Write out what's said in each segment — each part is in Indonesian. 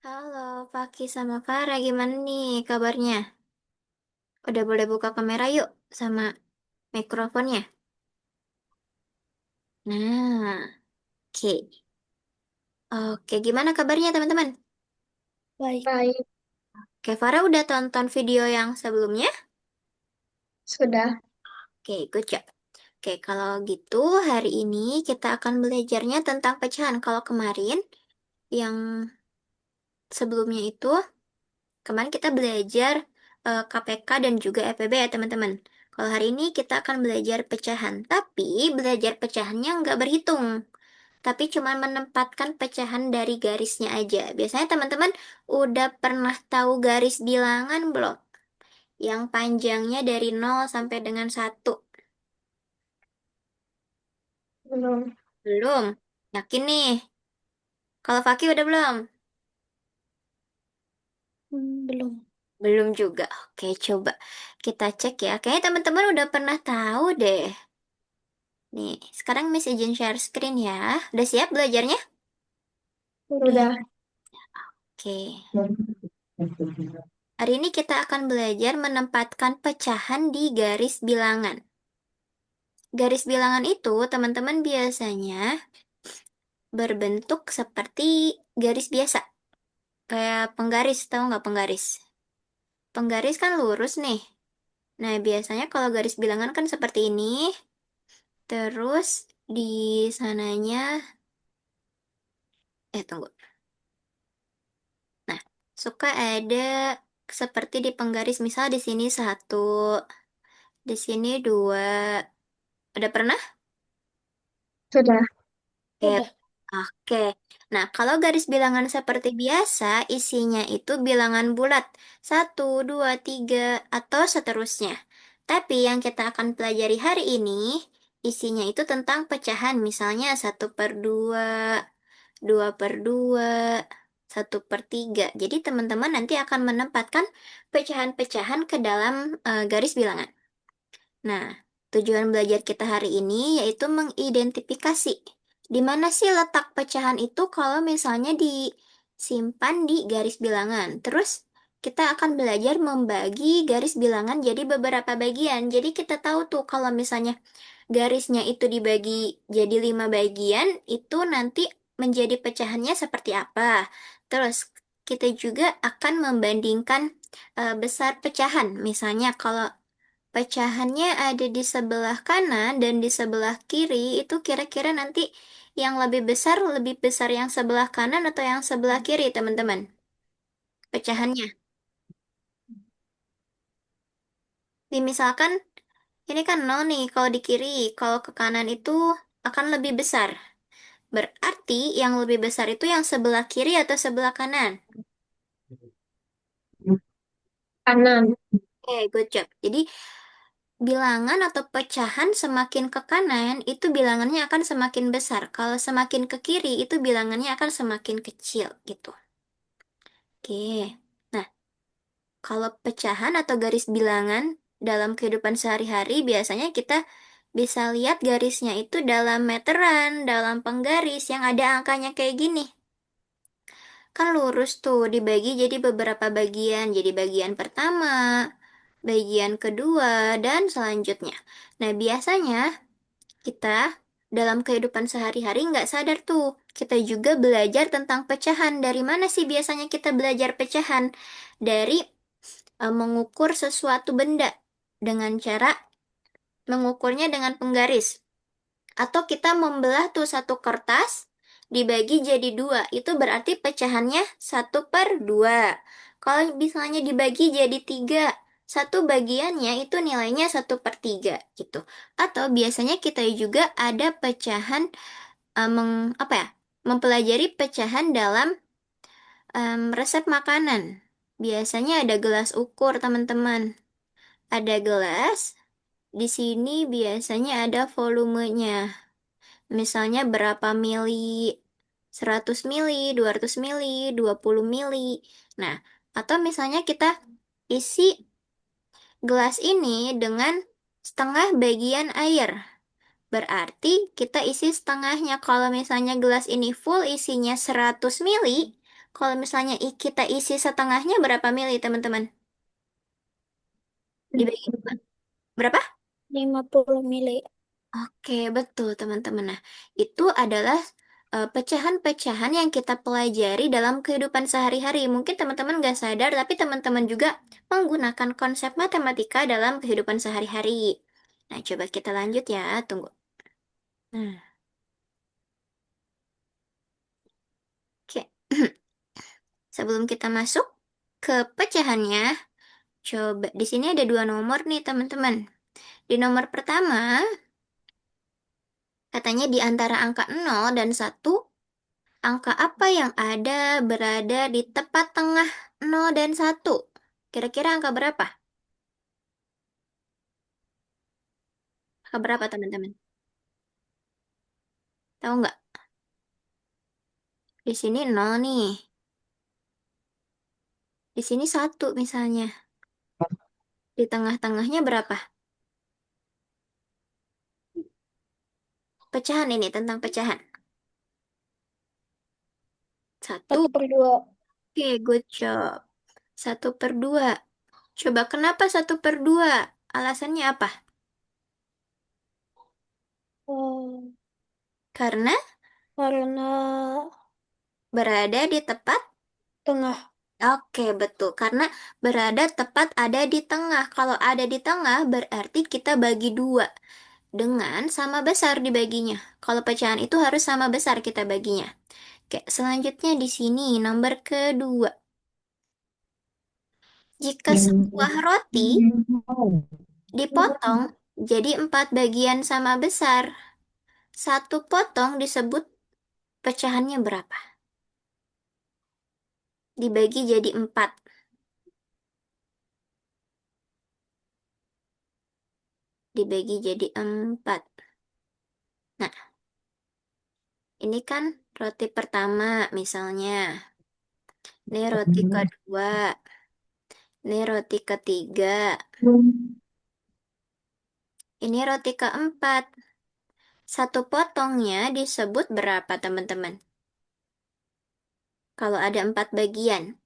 Halo, Faki sama Farah, gimana nih kabarnya? Udah boleh buka kamera yuk sama mikrofonnya. Nah, oke. Oke, gimana kabarnya teman-teman? Baik, Baik. Oke, Farah udah tonton video yang sebelumnya? sudah. Oke, good job. Oke, kalau gitu hari ini kita akan belajarnya tentang pecahan. Kalau kemarin yang sebelumnya itu, kemarin kita belajar KPK dan juga EPB ya teman-teman. Kalau hari ini kita akan belajar pecahan, tapi belajar pecahannya nggak berhitung, tapi cuma menempatkan pecahan dari garisnya aja. Biasanya teman-teman udah pernah tahu garis bilangan belum? Yang panjangnya dari 0 sampai dengan 1. Belum. Belum? Yakin nih? Kalau Fakih udah belum? Belum. Belum juga. Oke, coba kita cek ya. Kayaknya teman-teman udah pernah tahu deh. Nih, sekarang Miss izin share screen ya. Udah siap belajarnya? Sudah. Oke. Hari ini kita akan belajar menempatkan pecahan di garis bilangan. Garis bilangan itu, teman-teman biasanya berbentuk seperti garis biasa. Kayak penggaris, tahu nggak penggaris? Penggaris kan lurus nih. Nah, biasanya kalau garis bilangan kan seperti ini. Terus di sananya, tunggu. Nah, suka ada seperti di penggaris, misal di sini 1, di sini 2. Udah pernah? Sudah. Oke. Oke. Nah, kalau garis bilangan seperti biasa, isinya itu bilangan bulat. 1, 2, 3, atau seterusnya. Tapi yang kita akan pelajari hari ini, isinya itu tentang pecahan. Misalnya 1/2, 2/2, 1/3. Jadi teman-teman nanti akan menempatkan pecahan-pecahan ke dalam garis bilangan. Nah, tujuan belajar kita hari ini yaitu mengidentifikasi di mana sih letak pecahan itu kalau misalnya disimpan di garis bilangan. Terus kita akan belajar membagi garis bilangan jadi beberapa bagian. Jadi kita tahu tuh kalau misalnya garisnya itu dibagi jadi 5 bagian, itu nanti menjadi pecahannya seperti apa. Terus kita juga akan membandingkan besar pecahan. Misalnya kalau pecahannya ada di sebelah kanan dan di sebelah kiri, itu kira-kira nanti yang lebih besar yang sebelah kanan atau yang sebelah kiri, teman-teman? Pecahannya. Misalkan ini kan 0 nih, kalau di kiri, kalau ke kanan itu akan lebih besar. Berarti yang lebih besar itu yang sebelah kiri atau sebelah kanan? Kanan. Oke, good job. Jadi bilangan atau pecahan semakin ke kanan, itu bilangannya akan semakin besar. Kalau semakin ke kiri, itu bilangannya akan semakin kecil, gitu. Oke. Nah, kalau pecahan atau garis bilangan dalam kehidupan sehari-hari, biasanya kita bisa lihat garisnya itu dalam meteran, dalam penggaris yang ada angkanya kayak gini. Kan lurus tuh, dibagi jadi beberapa bagian. Jadi bagian pertama, bagian kedua, dan selanjutnya. Nah, biasanya kita dalam kehidupan sehari-hari nggak sadar tuh. Kita juga belajar tentang pecahan. Dari mana sih biasanya kita belajar pecahan? Dari mengukur sesuatu benda dengan cara mengukurnya dengan penggaris. Atau kita membelah tuh satu kertas dibagi jadi 2. Itu berarti pecahannya 1/2. Kalau misalnya dibagi jadi 3, satu bagiannya itu nilainya 1/3 gitu. Atau biasanya kita juga ada pecahan apa ya? Mempelajari pecahan dalam resep makanan. Biasanya ada gelas ukur, teman-teman. Ada gelas, di sini biasanya ada volumenya. Misalnya berapa mili, 100 mili, 200 mili, 20 mili. Nah, atau misalnya kita isi gelas ini dengan setengah bagian air. Berarti kita isi setengahnya. Kalau misalnya gelas ini full isinya 100 mili, Kalau misalnya kita isi setengahnya berapa mili, teman-teman? Dibagi dua. Berapa? 50 mili. Oke, betul, teman-teman. Nah, itu adalah pecahan-pecahan yang kita pelajari dalam kehidupan sehari-hari. Mungkin teman-teman nggak sadar, tapi teman-teman juga menggunakan konsep matematika dalam kehidupan sehari-hari. Nah, coba kita lanjut ya. Tunggu. Nah, oke. Sebelum kita masuk ke pecahannya, coba di sini ada dua nomor nih, teman-teman. Di nomor pertama, katanya di antara angka 0 dan 1, angka apa yang ada berada di tepat tengah 0 dan 1? Kira-kira angka berapa? Angka berapa, teman-teman? Tahu nggak? Di sini 0 nih. Di sini 1 misalnya. Di tengah-tengahnya berapa? Pecahan ini, tentang pecahan. 1. 1/2. Oke, good job. 1/2. Coba kenapa 1/2? Alasannya apa? Oh, Karena karena berada di tepat. tengah. Oke, betul. Karena berada tepat ada di tengah. Kalau ada di tengah, berarti kita bagi dua dengan sama besar dibaginya. Kalau pecahan itu harus sama besar kita baginya. Oke, selanjutnya di sini nomor kedua. Jika sebuah roti dipotong jadi 4 bagian sama besar, satu potong disebut pecahannya berapa? Dibagi jadi 4. Dibagi jadi 4. Nah, ini kan roti pertama misalnya. Ini roti kedua. Ini roti ketiga. Ini roti keempat. Satu potongnya disebut berapa, teman-teman? Kalau ada 4 bagian.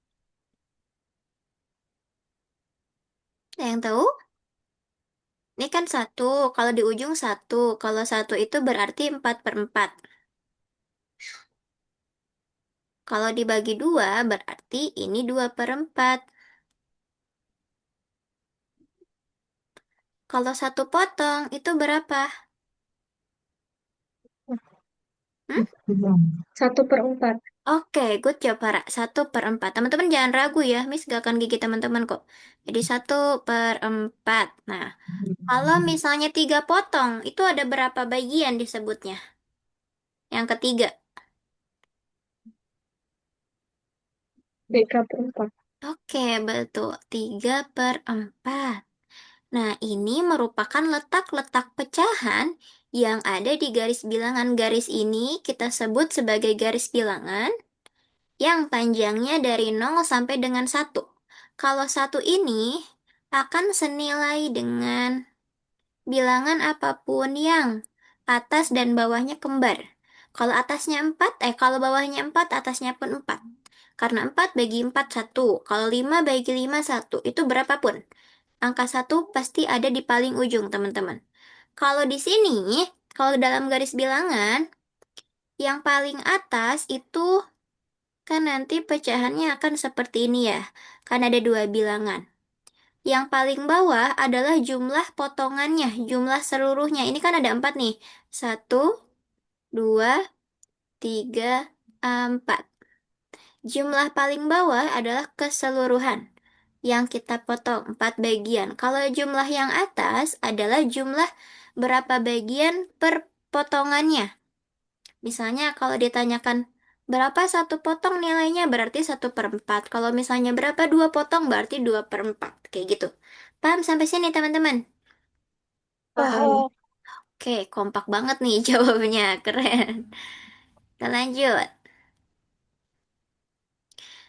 Ada yang tahu? Ini kan satu. Kalau di ujung satu. Kalau satu itu berarti 4/4. Kalau dibagi dua, berarti ini 2/4. Kalau satu potong, itu berapa? Hmm? 1/4. Oke, good job, Para. 1/4. Teman-teman jangan ragu ya, Miss gak akan gigit teman-teman kok. Jadi 1/4. Nah, kalau misalnya 3 potong, itu ada berapa bagian disebutnya? Yang ketiga. 3/4. Oke, betul. 3/4. Nah, ini merupakan letak-letak pecahan yang ada di garis bilangan. Garis ini kita sebut sebagai garis bilangan yang panjangnya dari 0 sampai dengan 1. Kalau 1 ini akan senilai dengan bilangan apapun yang atas dan bawahnya kembar. Kalau atasnya 4, kalau bawahnya 4, atasnya pun 4. Karena 4 bagi 4, 1. Kalau 5 bagi 5, 1. Itu berapapun. Angka 1 pasti ada di paling ujung, teman-teman. Kalau di sini, kalau dalam garis bilangan, yang paling atas itu kan nanti pecahannya akan seperti ini ya. Kan ada dua bilangan. Yang paling bawah adalah jumlah potongannya, jumlah seluruhnya. Ini kan ada 4 nih. Satu, dua, tiga, 4. Jumlah paling bawah adalah keseluruhan yang kita potong 4 bagian. Kalau jumlah yang atas adalah jumlah berapa bagian per potongannya. Misalnya kalau ditanyakan berapa satu potong nilainya berarti 1/4. Kalau misalnya berapa dua potong berarti 2/4. Kayak gitu. Paham sampai sini teman-teman? Paham. Oke, kompak banget nih jawabnya. Keren. Kita lanjut.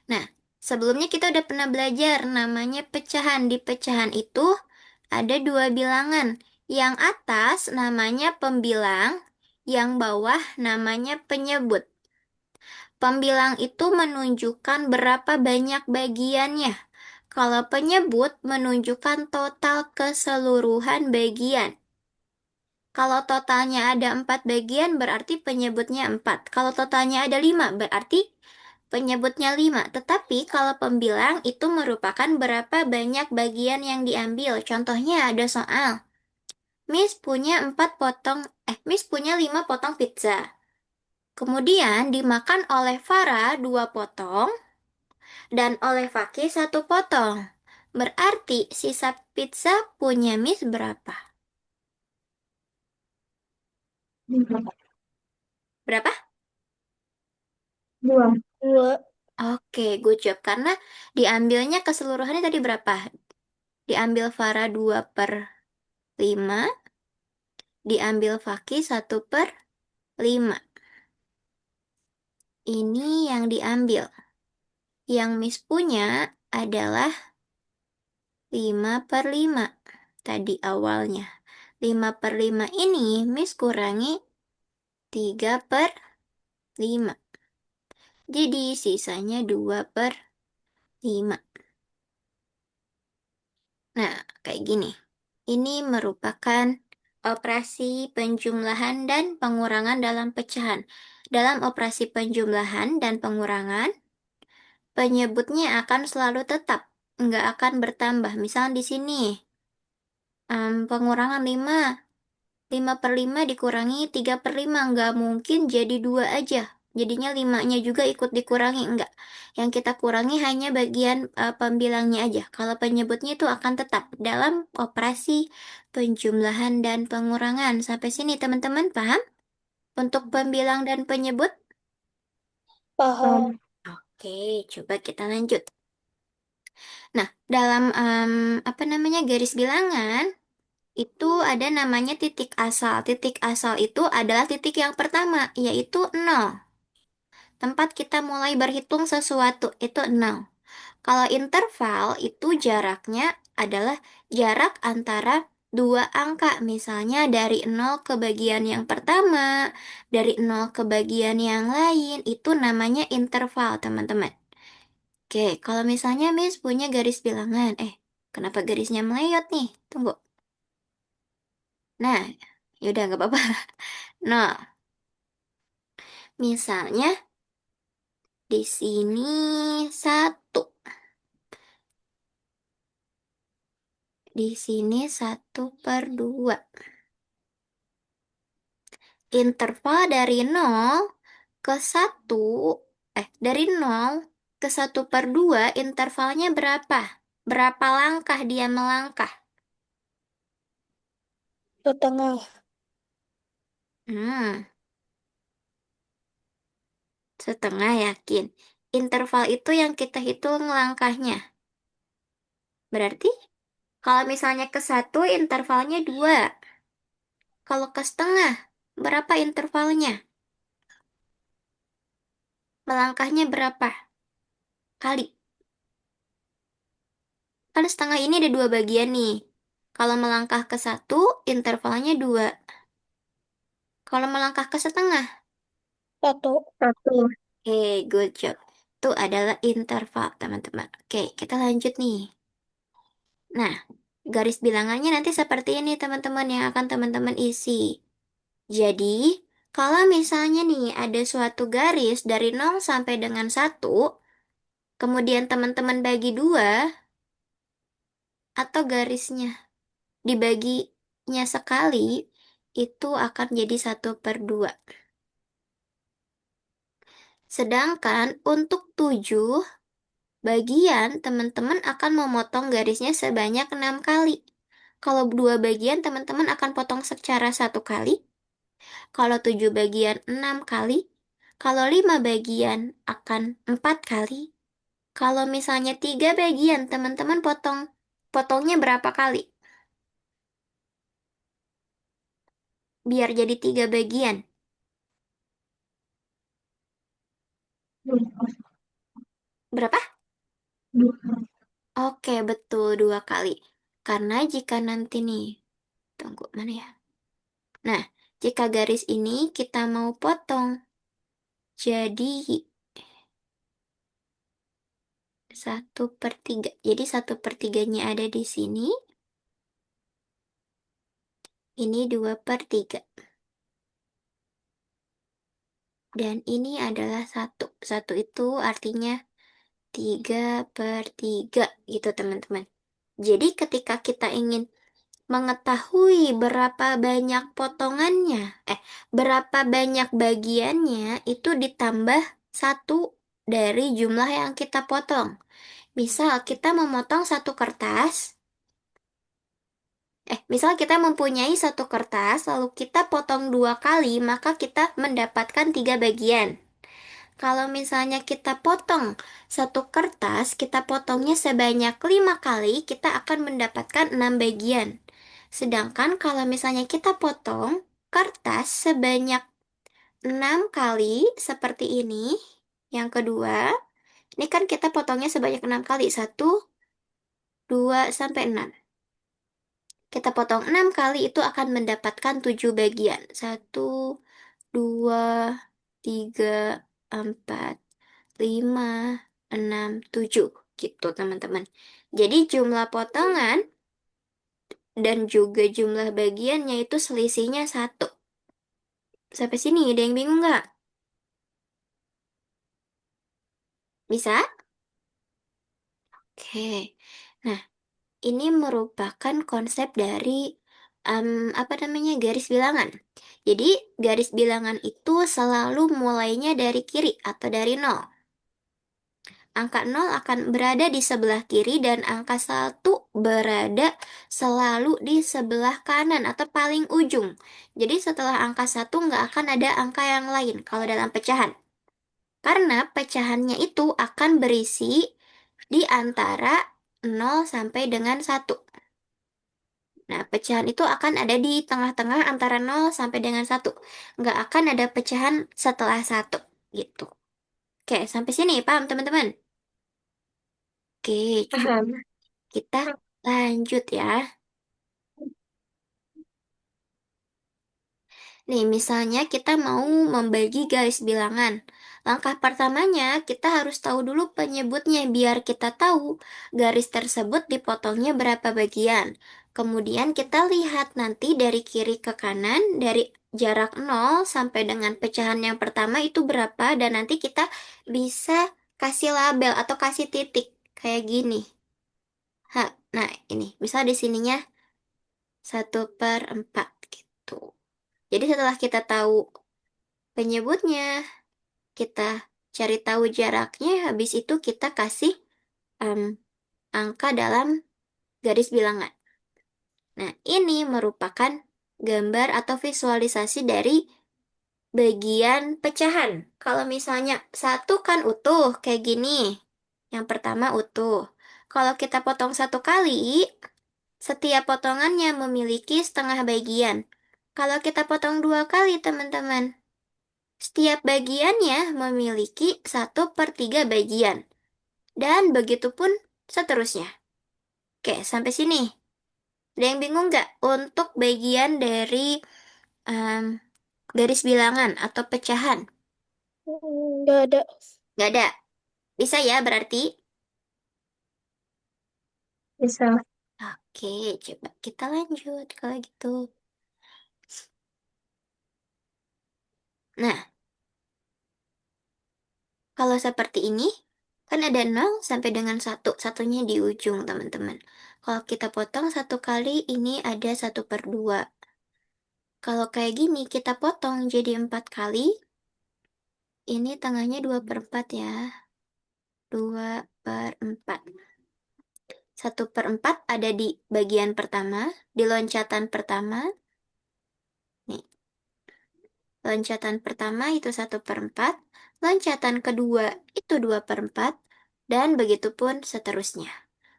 Nah, sebelumnya kita udah pernah belajar namanya pecahan. Di pecahan itu ada dua bilangan. Yang atas namanya pembilang, yang bawah namanya penyebut. Pembilang itu menunjukkan berapa banyak bagiannya. Kalau penyebut menunjukkan total keseluruhan bagian. Kalau totalnya ada 4 bagian berarti penyebutnya 4. Kalau totalnya ada 5 berarti penyebutnya 5. Tetapi kalau pembilang itu merupakan berapa banyak bagian yang diambil. Contohnya ada soal. Miss punya 5 potong pizza. Kemudian dimakan oleh Farah 2 potong dan oleh Fakih 1 potong. Berarti sisa pizza punya Miss berapa? Dua. Berapa? Dua. Dua. Oke, good job. Karena diambilnya keseluruhannya tadi berapa? Diambil Farah 2/5, diambil Fakih 1/5. Ini yang diambil. Yang Miss punya adalah 5/5 tadi awalnya. 5/5 ini Miss kurangi 3/5. Jadi sisanya 2/5. Nah, kayak gini. Ini merupakan operasi penjumlahan dan pengurangan dalam pecahan. Dalam operasi penjumlahan dan pengurangan, penyebutnya akan selalu tetap, nggak akan bertambah. Misal di sini, pengurangan 5/5 dikurangi 3/5 nggak mungkin jadi 2 aja. Jadinya 5-nya juga ikut dikurangi, enggak. Yang kita kurangi hanya bagian pembilangnya aja. Kalau penyebutnya itu akan tetap dalam operasi penjumlahan dan pengurangan. Sampai sini teman-teman paham? Untuk pembilang dan penyebut? Paham. Oke, coba kita lanjut. Nah, dalam apa namanya garis bilangan, itu ada namanya titik asal. Titik asal itu adalah titik yang pertama, yaitu 0. Tempat kita mulai berhitung sesuatu, itu 0. Kalau interval itu jaraknya adalah jarak antara dua angka. Misalnya dari 0 ke bagian yang pertama, dari 0 ke bagian yang lain, itu namanya interval, teman-teman. Oke, kalau misalnya Miss punya garis bilangan, kenapa garisnya melayot nih? Tunggu. Nah, yaudah nggak apa-apa. Nah, misalnya di sini 1, di sini 1/2. Interval dari 0 ke 1, dari 0 ke 1/2 intervalnya berapa? Berapa langkah dia melangkah? Setengah. Hmm, setengah yakin. Interval itu yang kita hitung langkahnya. Berarti kalau misalnya ke 1 intervalnya 2. Kalau ke setengah, berapa intervalnya? Melangkahnya berapa kali? Kan setengah ini ada 2 bagian nih. Kalau melangkah ke 1, intervalnya 2. Kalau melangkah ke setengah, Satu. Satu. good job. Itu adalah interval, teman-teman. Oke, kita lanjut nih. Nah, garis bilangannya nanti seperti ini, teman-teman, yang akan teman-teman isi. Jadi, kalau misalnya nih ada suatu garis dari 0 sampai dengan 1, kemudian teman-teman bagi 2, atau garisnya dibaginya sekali, itu akan jadi 1/2. Sedangkan untuk 7 bagian, teman-teman akan memotong garisnya sebanyak 6 kali. Kalau 2 bagian, teman-teman akan potong secara 1 kali. Kalau 7 bagian, 6 kali. Kalau 5 bagian, akan 4 kali. Kalau misalnya 3 bagian, teman-teman potongnya berapa kali? Biar jadi 3 bagian. Dua. Berapa? Dua. Oke, betul 2 kali. Karena jika nanti nih, tunggu mana ya? Nah, jika garis ini kita mau potong Jadi 1/3. Jadi 1/3-nya ada di sini. Ini 2/3. Dan ini adalah satu. Satu itu artinya 3/3 gitu teman-teman. Jadi ketika kita ingin mengetahui berapa banyak potongannya, berapa banyak bagiannya, itu ditambah satu dari jumlah yang kita potong. Misal kita memotong satu kertas, misal kita mempunyai satu kertas, lalu kita potong dua kali, maka kita mendapatkan tiga bagian. Kalau misalnya kita potong satu kertas, kita potongnya sebanyak 5 kali, kita akan mendapatkan 6 bagian. Sedangkan kalau misalnya kita potong kertas sebanyak 6 kali, seperti ini, yang kedua, ini kan kita potongnya sebanyak 6 kali, 1, 2, sampai 6. Kita potong 6 kali itu akan mendapatkan 7 bagian. 1, 2, 3, 4, 5, 6, 7 gitu teman-teman. Jadi jumlah potongan dan juga jumlah bagiannya itu selisihnya 1. Sampai sini ada yang bingung nggak? Bisa? Oke. Nah, ini merupakan konsep dari apa namanya, garis bilangan. Jadi garis bilangan itu selalu mulainya dari kiri atau dari nol. Angka 0 akan berada di sebelah kiri dan angka 1 berada selalu di sebelah kanan atau paling ujung. Jadi setelah angka 1 nggak akan ada angka yang lain kalau dalam pecahan. Karena pecahannya itu akan berisi di antara 0 sampai dengan 1. Nah, pecahan itu akan ada di tengah-tengah antara 0 sampai dengan 1. Nggak akan ada pecahan setelah 1. Gitu. Oke, sampai sini paham teman-teman? Oke, Paham. kita lanjut ya. Nih, misalnya kita mau membagi garis bilangan. Langkah pertamanya, kita harus tahu dulu penyebutnya biar kita tahu garis tersebut dipotongnya berapa bagian. Kemudian kita lihat nanti dari kiri ke kanan, dari jarak 0 sampai dengan pecahan yang pertama itu berapa, dan nanti kita bisa kasih label atau kasih titik kayak gini. Nah ini, misal di sininya 1/4 gitu. Jadi setelah kita tahu penyebutnya, kita cari tahu jaraknya, habis itu kita kasih em, angka dalam garis bilangan. Nah, ini merupakan gambar atau visualisasi dari bagian pecahan. Kalau misalnya satu kan utuh, kayak gini. Yang pertama utuh. Kalau kita potong satu kali, setiap potongannya memiliki setengah bagian. Kalau kita potong dua kali, teman-teman, setiap bagiannya memiliki 1/3 bagian. Dan begitu pun seterusnya. Oke, sampai sini. Ada yang bingung nggak untuk bagian dari em, garis bilangan atau pecahan? Nggak ada. Nggak ada. Bisa ya berarti? Bisa. Oke, coba kita lanjut kalau gitu. Nah, kalau seperti ini, kan ada 0 sampai dengan 1. Satunya di ujung, teman-teman. Kalau kita potong satu kali, ini ada 1/2. Kalau kayak gini, kita potong jadi 4 kali. Ini tengahnya 2/4 ya. 2/4. 1/4 ada di bagian pertama, di loncatan pertama. Nih, loncatan pertama itu 1/4. Loncatan kedua itu 2/4. Dan begitu pun seterusnya.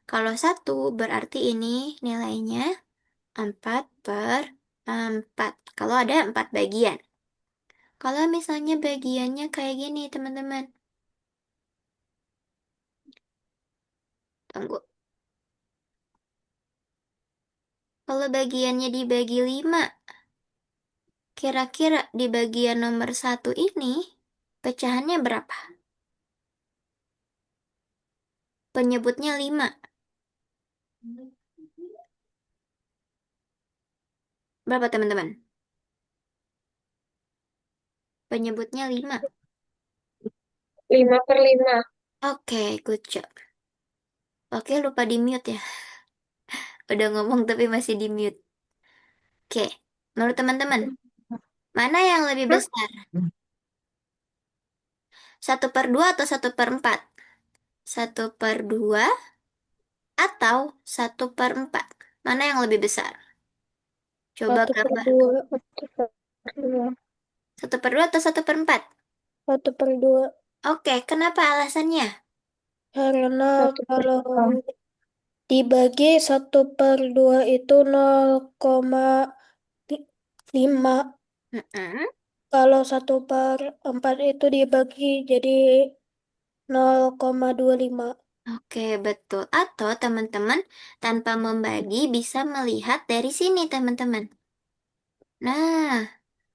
Kalau 1 berarti ini nilainya 4/4. Kalau ada 4 bagian. Kalau misalnya bagiannya kayak gini, teman-teman. Tunggu. Kalau bagiannya dibagi 5, kira-kira di bagian nomor 1 ini, Pecahannya berapa? Penyebutnya 5. Berapa teman-teman? Penyebutnya 5. 5/5. Oke, good job. Oke, lupa di mute ya. Udah ngomong tapi masih di mute. Oke, menurut teman-teman, mana yang lebih Hah? besar? 1/2 atau 1/4? 1/2 atau 1/4? Mana yang lebih besar? Coba Satu per gambar. dua, 1/2. 1/2 atau 1/4? 1/2. Oke, kenapa alasannya? Karena kalau dibagi 1/2 itu 0,5. Mm-mm. Kalau 1/4 itu dibagi jadi 0,25. Oke, betul. Atau teman-teman tanpa membagi bisa melihat dari sini, teman-teman. Nah,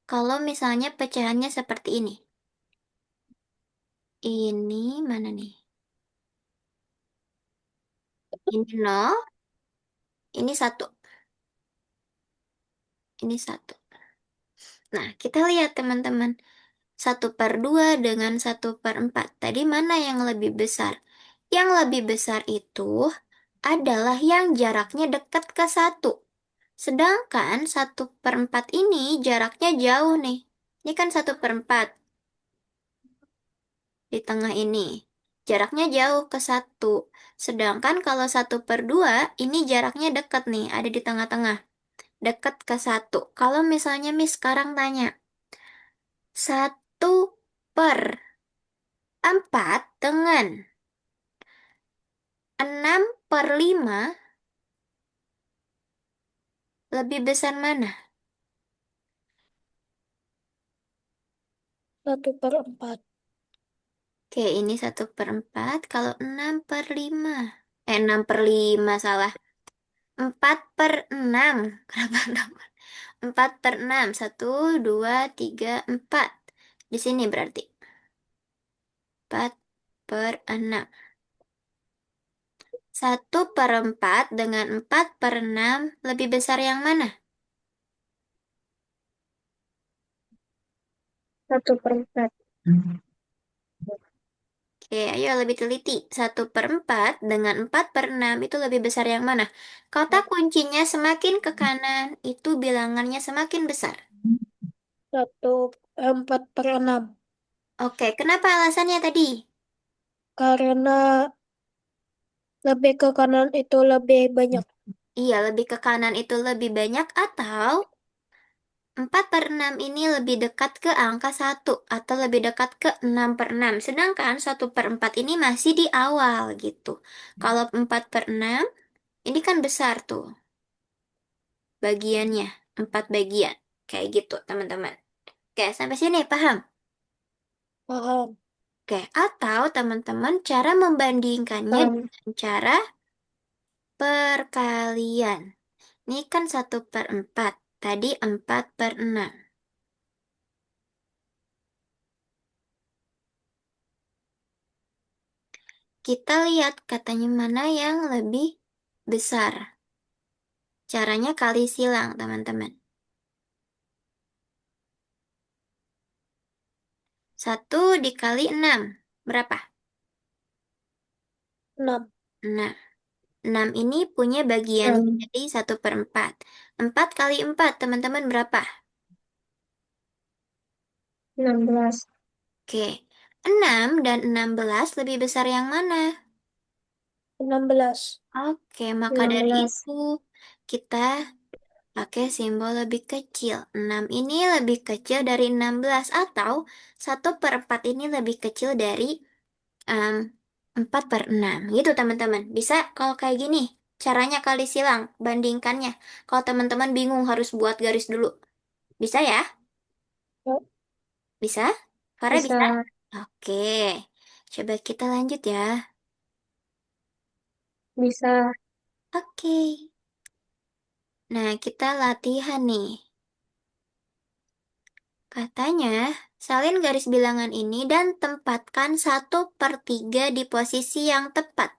kalau misalnya pecahannya seperti ini. Ini mana nih? Ini nol, ini satu. Ini satu. Nah, kita lihat teman-teman. 1/2 dengan 1/4. Tadi mana yang lebih besar? Yang lebih besar itu adalah yang jaraknya dekat ke satu. Sedangkan 1/4 ini jaraknya jauh nih. Ini kan 1/4 di tengah ini. Jaraknya jauh ke satu. Sedangkan kalau 1/2 ini jaraknya dekat nih, ada di tengah-tengah. Dekat ke satu. Kalau misalnya Miss sekarang tanya, 1/4 dengan 6/5 lebih besar mana? 1/4. Oke, ini 1/4. Kalau 6/5. 6/5 salah. 4/6. Kenapa 6? 4/6. 1, 2, 3, 4. Di sini berarti. 4/6. 1/4 dengan 4/6 lebih besar yang mana? 1/4. Oke, ayo lebih teliti. 1/4 dengan 4/6 itu lebih besar yang mana? Kata kuncinya semakin ke kanan, itu bilangannya semakin besar. 1/4/6. Oke, kenapa alasannya tadi? Karena lebih ke kanan itu lebih banyak. Iya, lebih ke kanan itu lebih banyak atau 4/6 ini lebih dekat ke angka satu atau lebih dekat ke 6/6. Sedangkan 1/4 ini masih di awal gitu. Kalau 4/6 ini kan besar tuh bagiannya, 4 bagian. Kayak gitu, teman-teman. Oke, sampai sini paham? Paham? Oke, atau teman-teman cara membandingkannya Paham. dengan cara perkalian. Ini kan 1/4. Tadi 4/6. Kita lihat katanya mana yang lebih besar. Caranya kali silang, teman-teman. 1 dikali 6. Berapa? 6. 6. 6 ini punya bagian 6. jadi 1/4. 4 kali 4, teman-teman berapa? 16. Oke. 6 dan 16 lebih besar yang mana? 16. Oke, maka dari 16. itu kita pakai simbol lebih kecil. 6 ini lebih kecil dari 16 atau 1/4 ini lebih kecil dari em, 4/6. Gitu teman-teman. Bisa kalau kayak gini. Caranya kali silang, bandingkannya. Kalau teman-teman bingung harus buat garis dulu. Bisa ya? Ya, Bisa? Farah bisa? bisa. Oke. Coba kita lanjut ya. Bisa. Oke. Nah, kita latihan nih. Katanya Salin garis bilangan ini dan tempatkan 1/3 di posisi yang tepat.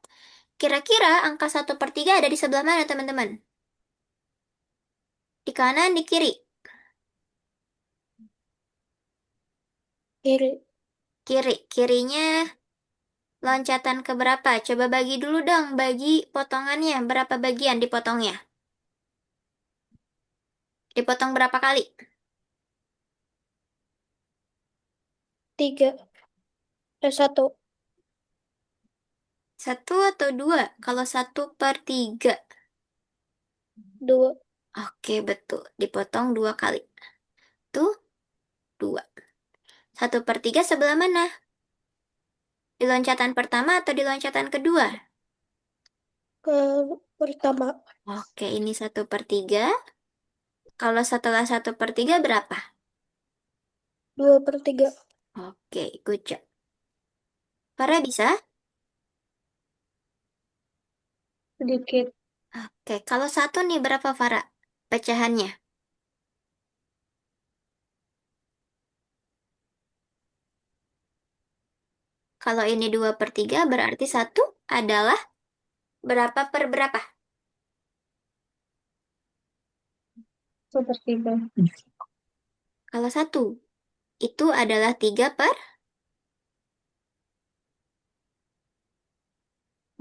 Kira-kira angka 1/3 ada di sebelah mana, teman-teman? Di kanan, di kiri? Kiri. Kiri. Kirinya loncatan ke berapa? Coba bagi dulu dong, bagi potongannya. Berapa bagian dipotongnya? Dipotong berapa kali? 3. 1. Satu atau dua? Kalau 1/3. 2. Oke, betul. Dipotong 2 kali. Tuh, 2. 1/3 sebelah mana? Di loncatan pertama atau di loncatan kedua? Ke pertama. Oke, ini 1/3. Kalau setelah 1/3 berapa? 2/3. Oke, good job. Farah bisa? Sedikit. Oke, kalau satu nih berapa Farah? Pecahannya. Kalau ini 2/3 berarti satu adalah berapa per berapa? 1/3. Kalau satu, itu adalah 3 per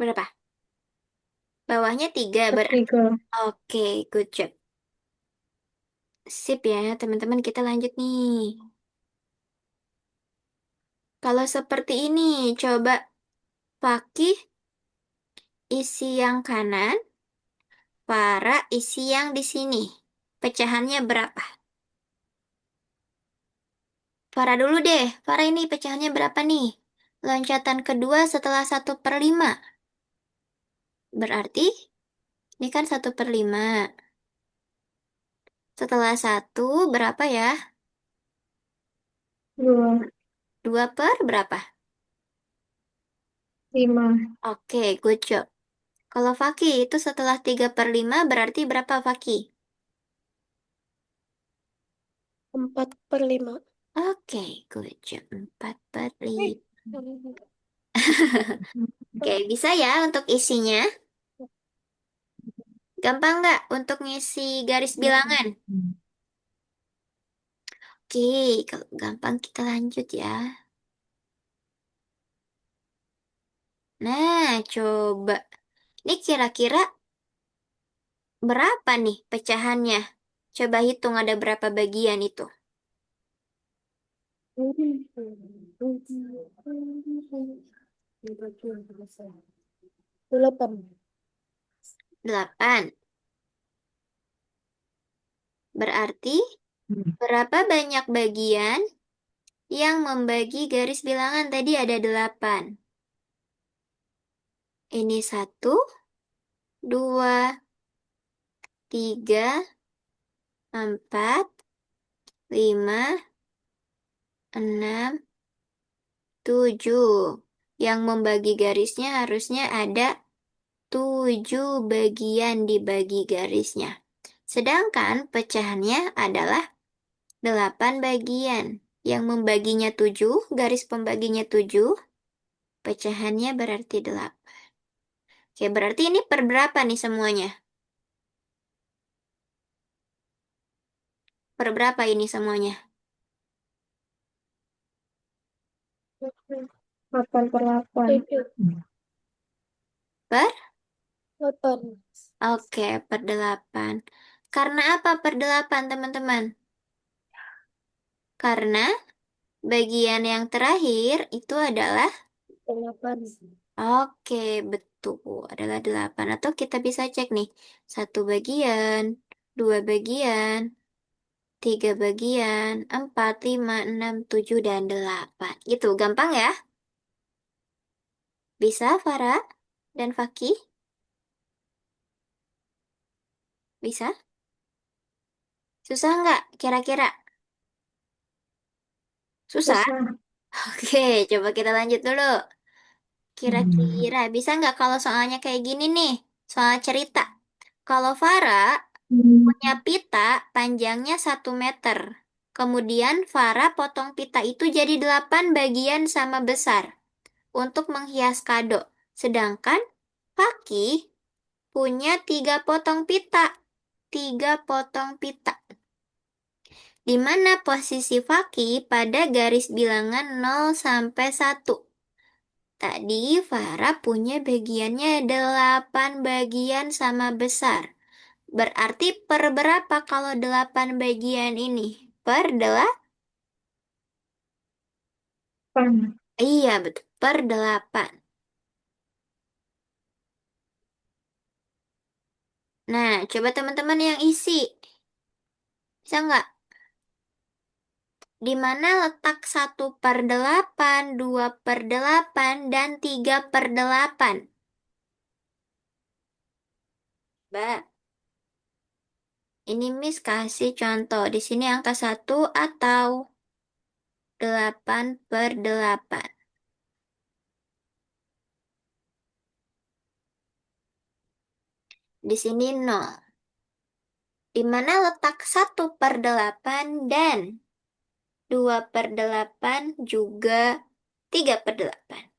berapa? Bawahnya 3 berarti. 1/3. Oke, good job. Sip ya, teman-teman kita lanjut nih. Kalau seperti ini, coba Fakih isi yang kanan, Farah isi yang di sini. Pecahannya berapa? Farah dulu deh. Farah ini pecahannya berapa nih? Loncatan kedua setelah 1/5. Berarti ini kan 1/5. Setelah satu berapa ya? 2. 2/berapa? 5. Oke, good job. Kalau Faki itu setelah 3/5 berarti berapa Faki? 4/5. Oke, good job. 4/5. Oke, bisa ya untuk isinya? Gampang nggak untuk ngisi garis bilangan? Oke, kalau gampang kita lanjut ya. Nah, coba. Ini kira-kira berapa nih pecahannya? Coba hitung ada berapa bagian itu. 8. 8. Berarti berapa banyak bagian yang membagi garis bilangan tadi ada 8. Ini 1, 2, 3, 4, 5, 6, 7. Yang membagi garisnya harusnya ada 7 bagian dibagi garisnya. Sedangkan pecahannya adalah 8 bagian. Yang membaginya 7, garis pembaginya 7, pecahannya berarti 8. Oke, berarti ini per berapa nih semuanya? Per berapa ini semuanya? 8/8. Per? 8. Oke, per 8. Karena apa per 8, teman-teman? Karena bagian yang terakhir itu adalah 8. oke, betul. Adalah 8. Atau kita bisa cek nih. 1 bagian, 2 bagian, 3 bagian, 4, 5, 6, 7, dan 8. Gitu, gampang ya? Bisa, Farah dan Fakih? Bisa? Susah nggak kira-kira? Susah? Susah. Oke, coba kita lanjut dulu. Kira-kira bisa nggak kalau soalnya kayak gini nih? Soal cerita. Kalau Farah punya pita panjangnya 1 meter. Kemudian Farah potong pita itu jadi 8 bagian sama besar untuk menghias kado. Sedangkan Fakih punya 3 potong pita. 3 potong pita. Di mana posisi Fakih pada garis bilangan 0 sampai 1? Tadi Farah punya bagiannya 8 bagian sama besar. Berarti per berapa kalau 8 bagian ini? Per 8? Pan. Iya, betul. Per 8. Nah, coba teman-teman yang isi. Bisa nggak? Di mana letak 1/8, 2/8, dan 3/8? Mbak, ini Miss kasih contoh. Di sini angka 1 atau 8/8. Di sini 0. Di mana letak 1/8 dan 2/8 juga 3/8.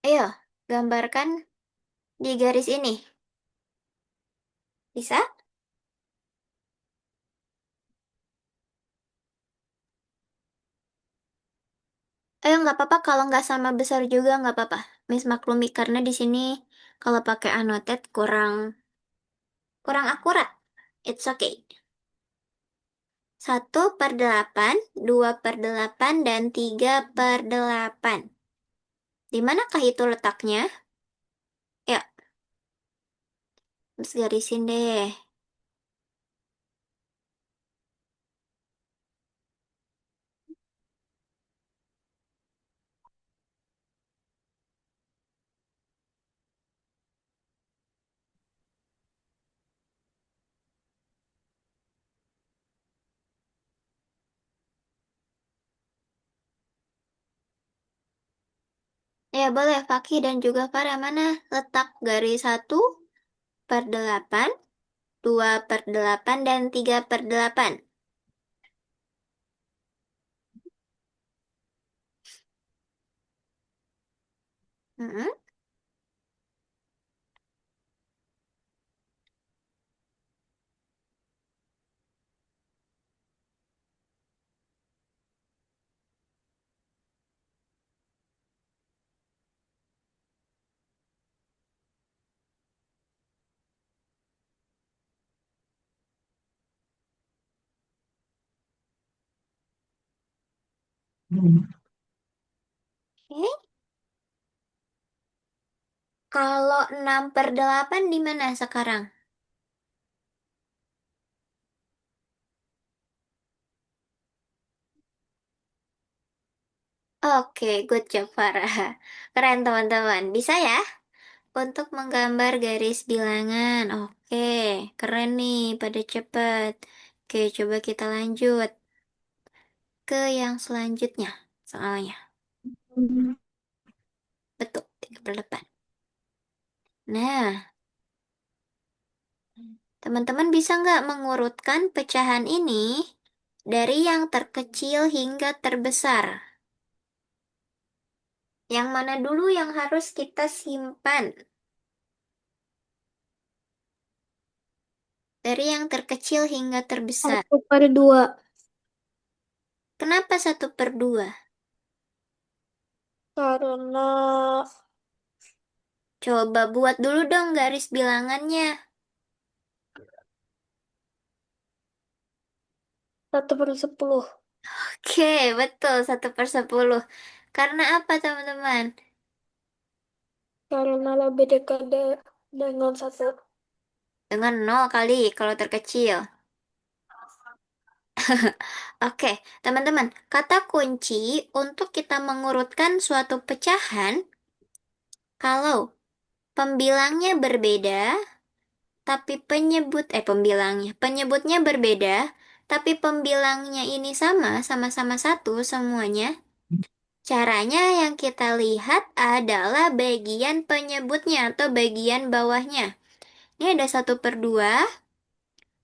Ayo, gambarkan di garis ini. Bisa? Nggak apa-apa kalau nggak sama besar juga nggak apa-apa. Miss maklumi karena di sini kalau pakai annotate kurang kurang akurat. It's okay. 1/8, 2/8, dan 3/8. Di manakah itu letaknya? Ya, Miss garisin deh. Ya, boleh Fakih dan juga Farah mana letak garis 1/8, 2/8, dan 3/8? Mm-mm. Oke. Kalau 6/8 di mana sekarang? Oke, good job Farah. Keren teman-teman. Bisa ya? Untuk menggambar garis bilangan. Oke, keren nih, pada cepet. Oke, coba kita lanjut ke yang selanjutnya. Soalnya, betul, 3/8. Nah, teman-teman bisa nggak mengurutkan pecahan ini dari yang terkecil hingga terbesar? Yang mana dulu yang harus kita simpan? Dari yang terkecil hingga terbesar. 1/2. Kenapa 1/2? Karena Coba buat dulu dong garis bilangannya. 1/10. Oke, betul, 1/10. Karena apa, teman-teman? Karena lebih dekat dengan satu. Dengan 0 kali kalau terkecil. Oke, teman-teman, kata kunci untuk kita mengurutkan suatu pecahan, kalau pembilangnya berbeda, tapi penyebutnya berbeda, tapi pembilangnya ini sama, sama-sama satu semuanya. Caranya yang kita lihat adalah bagian penyebutnya atau bagian bawahnya. Ini ada 1/2,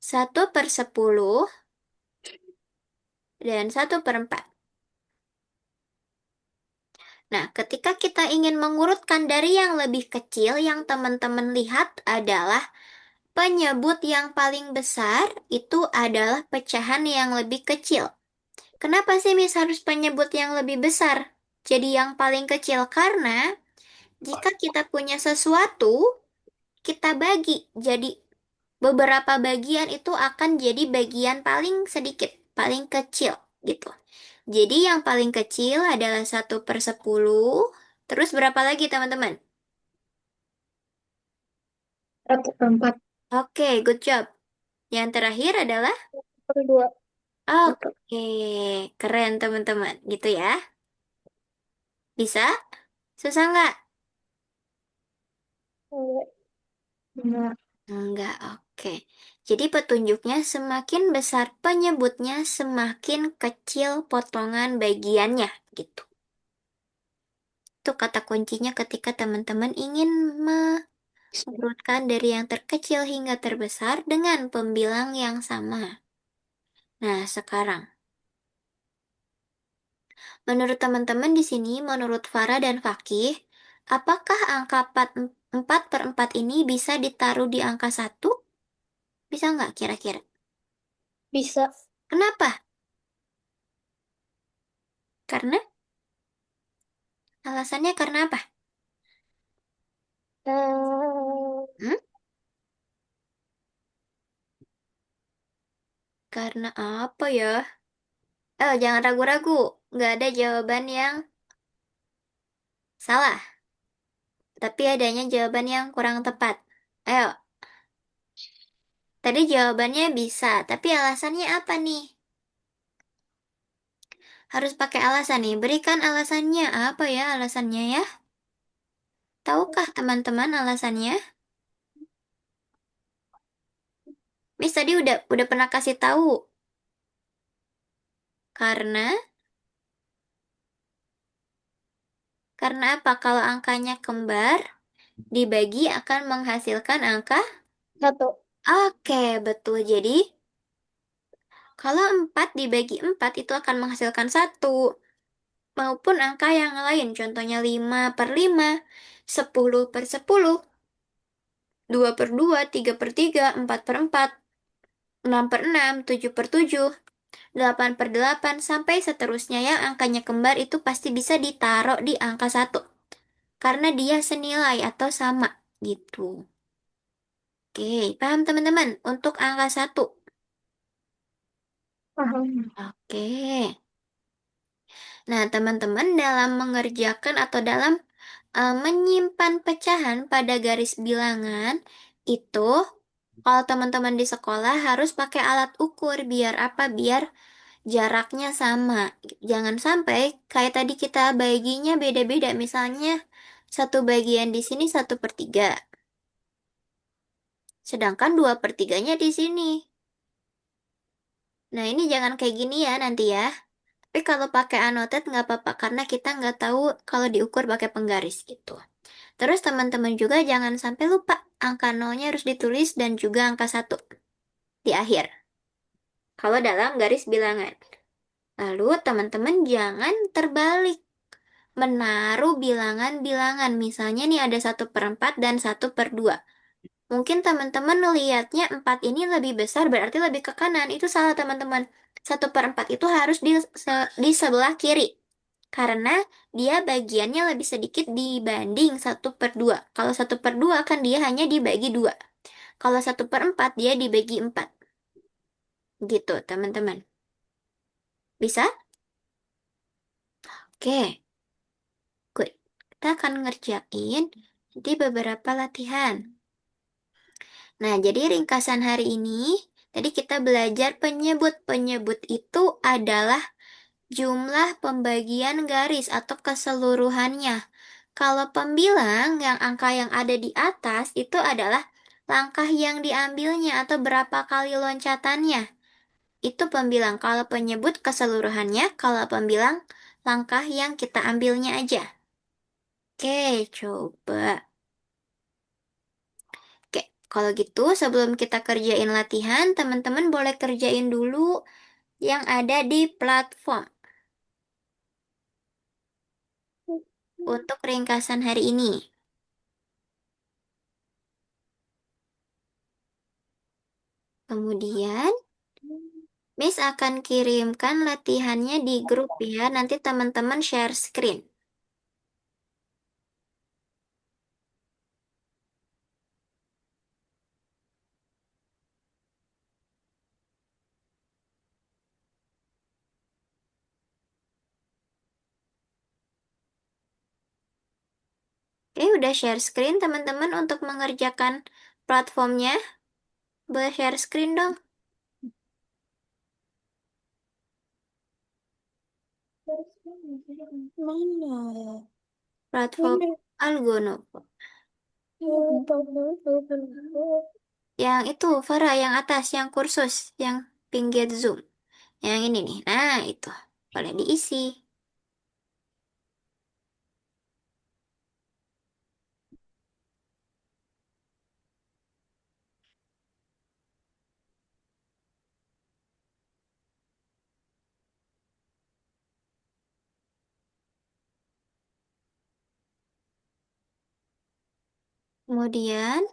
1/10, dan 1/4. Nah, ketika kita ingin mengurutkan dari yang lebih kecil, yang teman-teman lihat adalah penyebut yang paling besar itu adalah pecahan yang lebih kecil. Kenapa sih Miss harus penyebut yang lebih besar? Jadi yang paling kecil karena jika kita punya sesuatu, kita bagi. Jadi beberapa bagian itu akan jadi bagian paling sedikit, paling kecil gitu. Jadi yang paling kecil adalah 1/10. Terus berapa lagi teman-teman? 1/4. Oke, good job. Yang terakhir adalah? 1/2. Satu. Oke, keren teman-teman. Gitu ya. Bisa? Susah nggak? Enggak. Enggak. Enggak, oke. Jadi petunjuknya semakin besar penyebutnya, semakin kecil potongan bagiannya, gitu. Itu kata kuncinya ketika teman-teman ingin mengurutkan dari yang terkecil hingga terbesar dengan pembilang yang sama. Nah, sekarang, menurut teman-teman di sini, menurut Farah dan Fakih, apakah angka 4/4 ini bisa ditaruh di angka 1? Bisa nggak kira-kira? Bisa. Kenapa? Karena? Alasannya karena apa? Eh, Hmm? Karena apa ya? Oh, jangan ragu-ragu. Nggak ada jawaban yang salah, tapi adanya jawaban yang kurang tepat. Ayo, tadi jawabannya bisa, tapi alasannya apa nih? Harus pakai alasan nih. Berikan alasannya. Apa ya alasannya ya? Tahukah teman-teman alasannya? Miss tadi udah pernah kasih tahu. Karena karena apa? Kalau angkanya kembar, dibagi akan menghasilkan angka. 1. Oke, betul. Jadi kalau 4 dibagi 4 itu akan menghasilkan 1. Maupun angka yang lain, contohnya 5/5, 10/10, 2/2, 3/3, 4/4, 6/6, 7/7, 8/8, sampai seterusnya yang angkanya kembar itu pasti bisa ditaruh di angka 1. Karena dia senilai atau sama, gitu. Oke, paham teman-teman? Untuk angka 1. Paham. Oke. Nah, teman-teman dalam mengerjakan atau dalam menyimpan pecahan pada garis bilangan itu kalau teman-teman di sekolah harus pakai alat ukur biar apa? Biar jaraknya sama. Jangan sampai kayak tadi kita baginya beda-beda. Misalnya satu bagian di sini 1/3. Sedangkan 2/3-nya di sini. Nah, ini jangan kayak gini ya nanti ya. Tapi kalau pakai annotate nggak apa-apa karena kita nggak tahu kalau diukur pakai penggaris gitu. Terus teman-teman juga jangan sampai lupa angka nolnya harus ditulis dan juga angka 1 di akhir. Kalau dalam garis bilangan. Lalu teman-teman jangan terbalik. Menaruh bilangan-bilangan. Misalnya nih ada 1/4 dan 1/2. Mungkin teman-teman lihatnya 4 ini lebih besar berarti lebih ke kanan. Itu salah teman-teman. 1/4 itu harus di sebelah kiri. Karena dia bagiannya lebih sedikit dibanding 1/2. Kalau 1/2 kan dia hanya dibagi 2. Kalau 1/4 dia dibagi 4. Gitu, teman-teman. Bisa? Oke, good. Kita akan ngerjain nanti beberapa latihan. Nah, jadi ringkasan hari ini, Tadi kita belajar penyebut. Penyebut itu adalah jumlah pembagian garis atau keseluruhannya. Kalau pembilang, yang angka yang ada di atas itu adalah langkah yang diambilnya atau berapa kali loncatannya. Itu pembilang. Kalau penyebut keseluruhannya, kalau pembilang langkah yang kita ambilnya aja. Oke, coba. Oke, kalau gitu sebelum kita kerjain latihan, teman-teman boleh kerjain dulu yang ada di platform untuk ringkasan hari ini. Kemudian, Miss akan kirimkan latihannya di grup ya. Nanti teman-teman share screen. Oke, udah share screen teman-teman untuk mengerjakan platformnya. Boleh share screen dong. Mana? Platform Mana? Algonovo. Hmm. Yang itu, Farah, yang atas, yang kursus, yang pinggir Zoom. Yang ini nih. Nah, itu. Boleh diisi. Kemudian,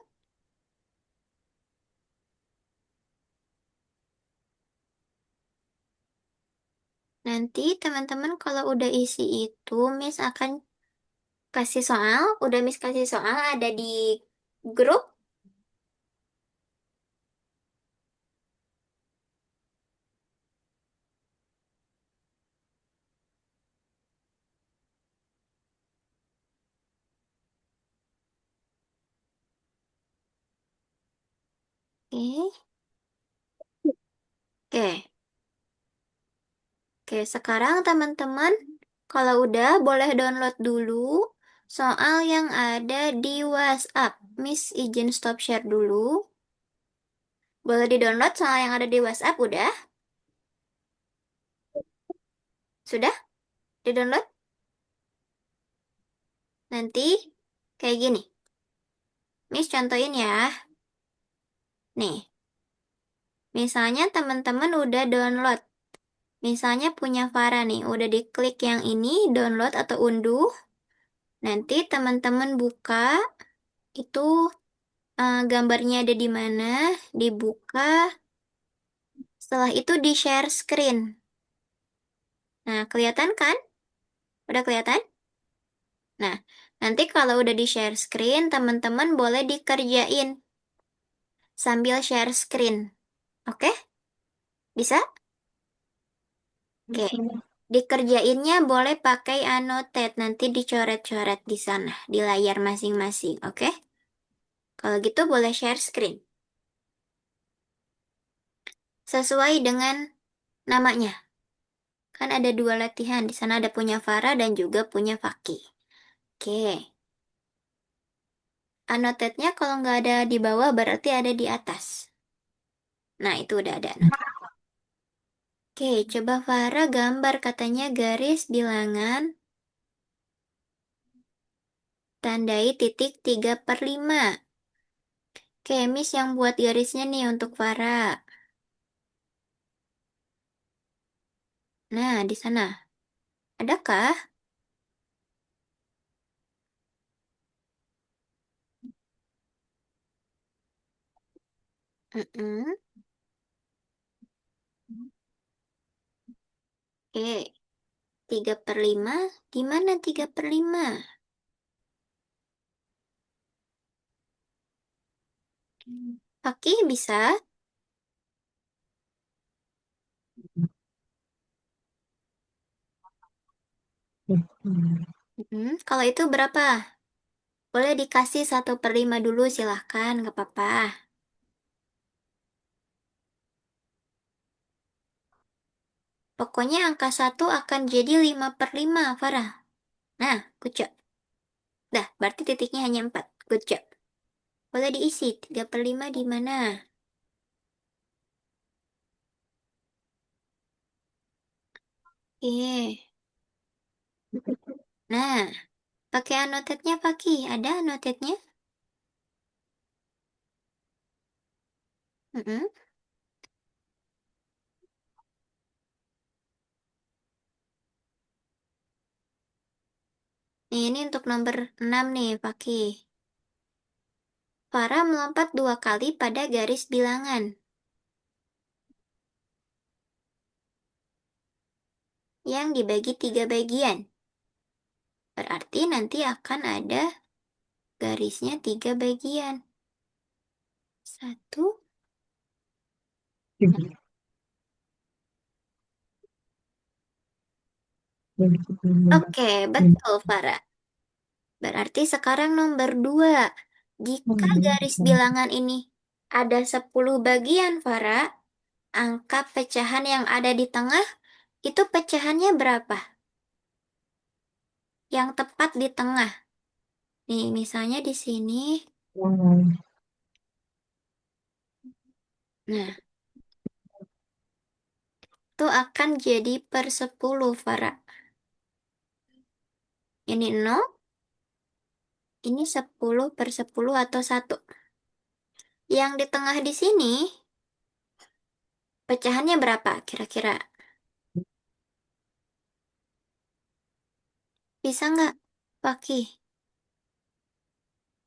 nanti teman-teman kalau udah isi itu, Miss akan kasih soal. Udah Miss kasih soal ada di grup. Oke. Oke. Oke, sekarang teman-teman, kalau udah boleh download dulu soal yang ada di WhatsApp. Miss izin stop share dulu. Boleh di-download soal yang ada di WhatsApp, udah? Sudah? Di-download? Nanti kayak gini. Miss contohin ya. Nih, misalnya teman-teman udah download. Misalnya punya Farah nih, udah diklik yang ini, download atau unduh. Nanti teman-teman buka, itu gambarnya ada di mana, dibuka. Setelah itu di-share screen. Nah, kelihatan kan? Udah kelihatan? Nah, nanti kalau udah di-share screen, teman-teman boleh dikerjain sambil share screen. Oke? Bisa? Oke. Dikerjainnya boleh pakai annotate, nanti dicoret-coret di sana, di layar masing-masing. Oke? Kalau gitu boleh share screen. Sesuai dengan namanya. Kan ada dua latihan, di sana ada punya Farah dan juga punya Faki. Oke. Annotate-nya kalau nggak ada di bawah berarti ada di atas. Nah, itu udah ada annotate. Oke, coba Farah gambar katanya garis bilangan tandai titik 3/5. Oke, Miss yang buat garisnya nih untuk Farah. Nah, di sana. Adakah? Mm-mm. Oke, 3/5. Gimana 3/5? Kaki bisa? Mm-mm. Kalau itu berapa? Boleh dikasih 1/5 dulu, silahkan, nggak apa-apa. Pokoknya angka satu akan jadi 5/5, Farah. Nah, good job. Dah, berarti titiknya hanya 4. Good job. Boleh diisi, 3/5 di mana? Oke. Nah, pakai annotate-nya, Paki. Ada annotate-nya? Mm-mm. Nih, ini untuk nomor 6 nih, Paki. Farah melompat 2 kali pada garis bilangan yang dibagi 3 bagian. Berarti nanti akan ada garisnya 3 bagian. Satu. Oke, betul, Farah. Berarti sekarang nomor 2. Jika garis bilangan ini ada 10 bagian, Farah, angka pecahan yang ada di tengah, itu pecahannya berapa? Yang tepat di tengah. Nih, misalnya di sini. Nah, itu akan jadi per 10, Farah. Ini 0, ini 10/10 atau 1. Yang di tengah di sini, pecahannya berapa kira-kira? Bisa nggak, Paki?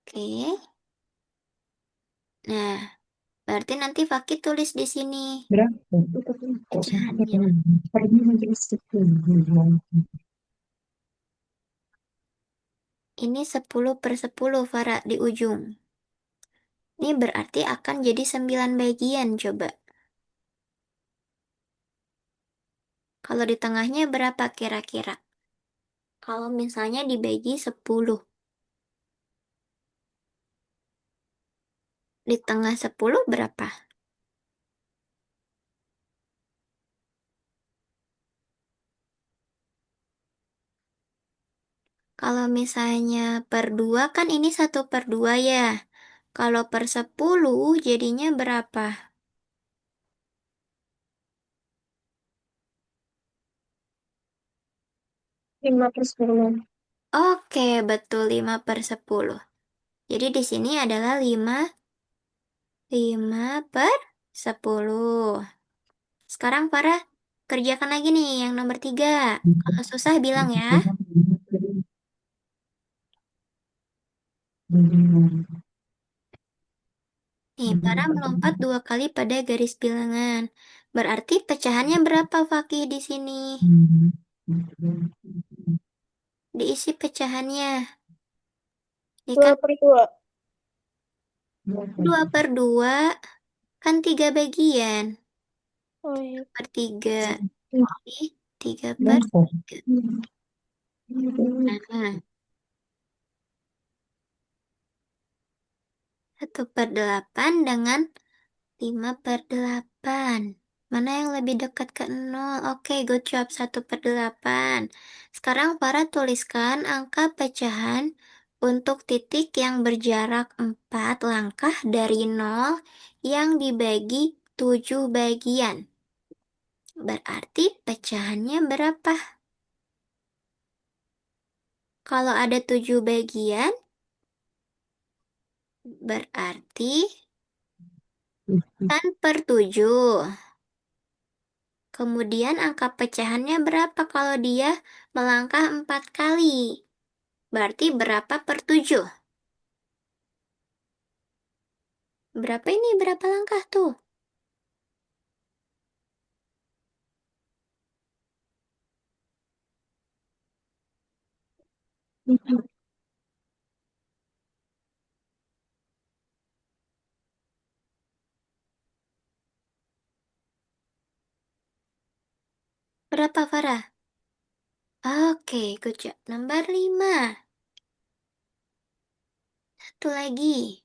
Oke. Nah, berarti nanti Faki tulis di sini Berapa? pecahannya. Ini 10/10, Farah, di ujung. Ini berarti akan jadi 9 bagian, coba. Kalau di tengahnya berapa kira-kira? Kalau misalnya dibagi 10. Di tengah 10 berapa? Kalau misalnya per 2 kan ini 1/2 ya. Kalau per 10 jadinya berapa? 5/10. Oke, betul 5/10. Jadi di sini adalah 5/10. Sekarang Farah kerjakan lagi nih yang nomor 3. Kalau susah bilang ya. Nih, Farah melompat 2 kali pada garis bilangan. Berarti pecahannya berapa, Fakih, di sini? Diisi pecahannya. Ini kan 2/2. 2/2, kan 3 bagian. Oh iya. Per 3. Jadi 3/3. Nah, 1/8 dengan 5/8. Mana yang lebih dekat ke 0? Oke, good job. 1/8. Sekarang Farah tuliskan angka pecahan untuk titik yang berjarak 4 langkah dari 0 yang dibagi 7 bagian. Berarti pecahannya berapa? Kalau ada 7 bagian, berarti kan per 7. Kemudian angka pecahannya berapa kalau dia melangkah 4 kali? Berarti berapa per 7? Berapa ini? Berapa langkah tuh? Berapa, Farah? Oke, good job. Nomor 5. Satu lagi.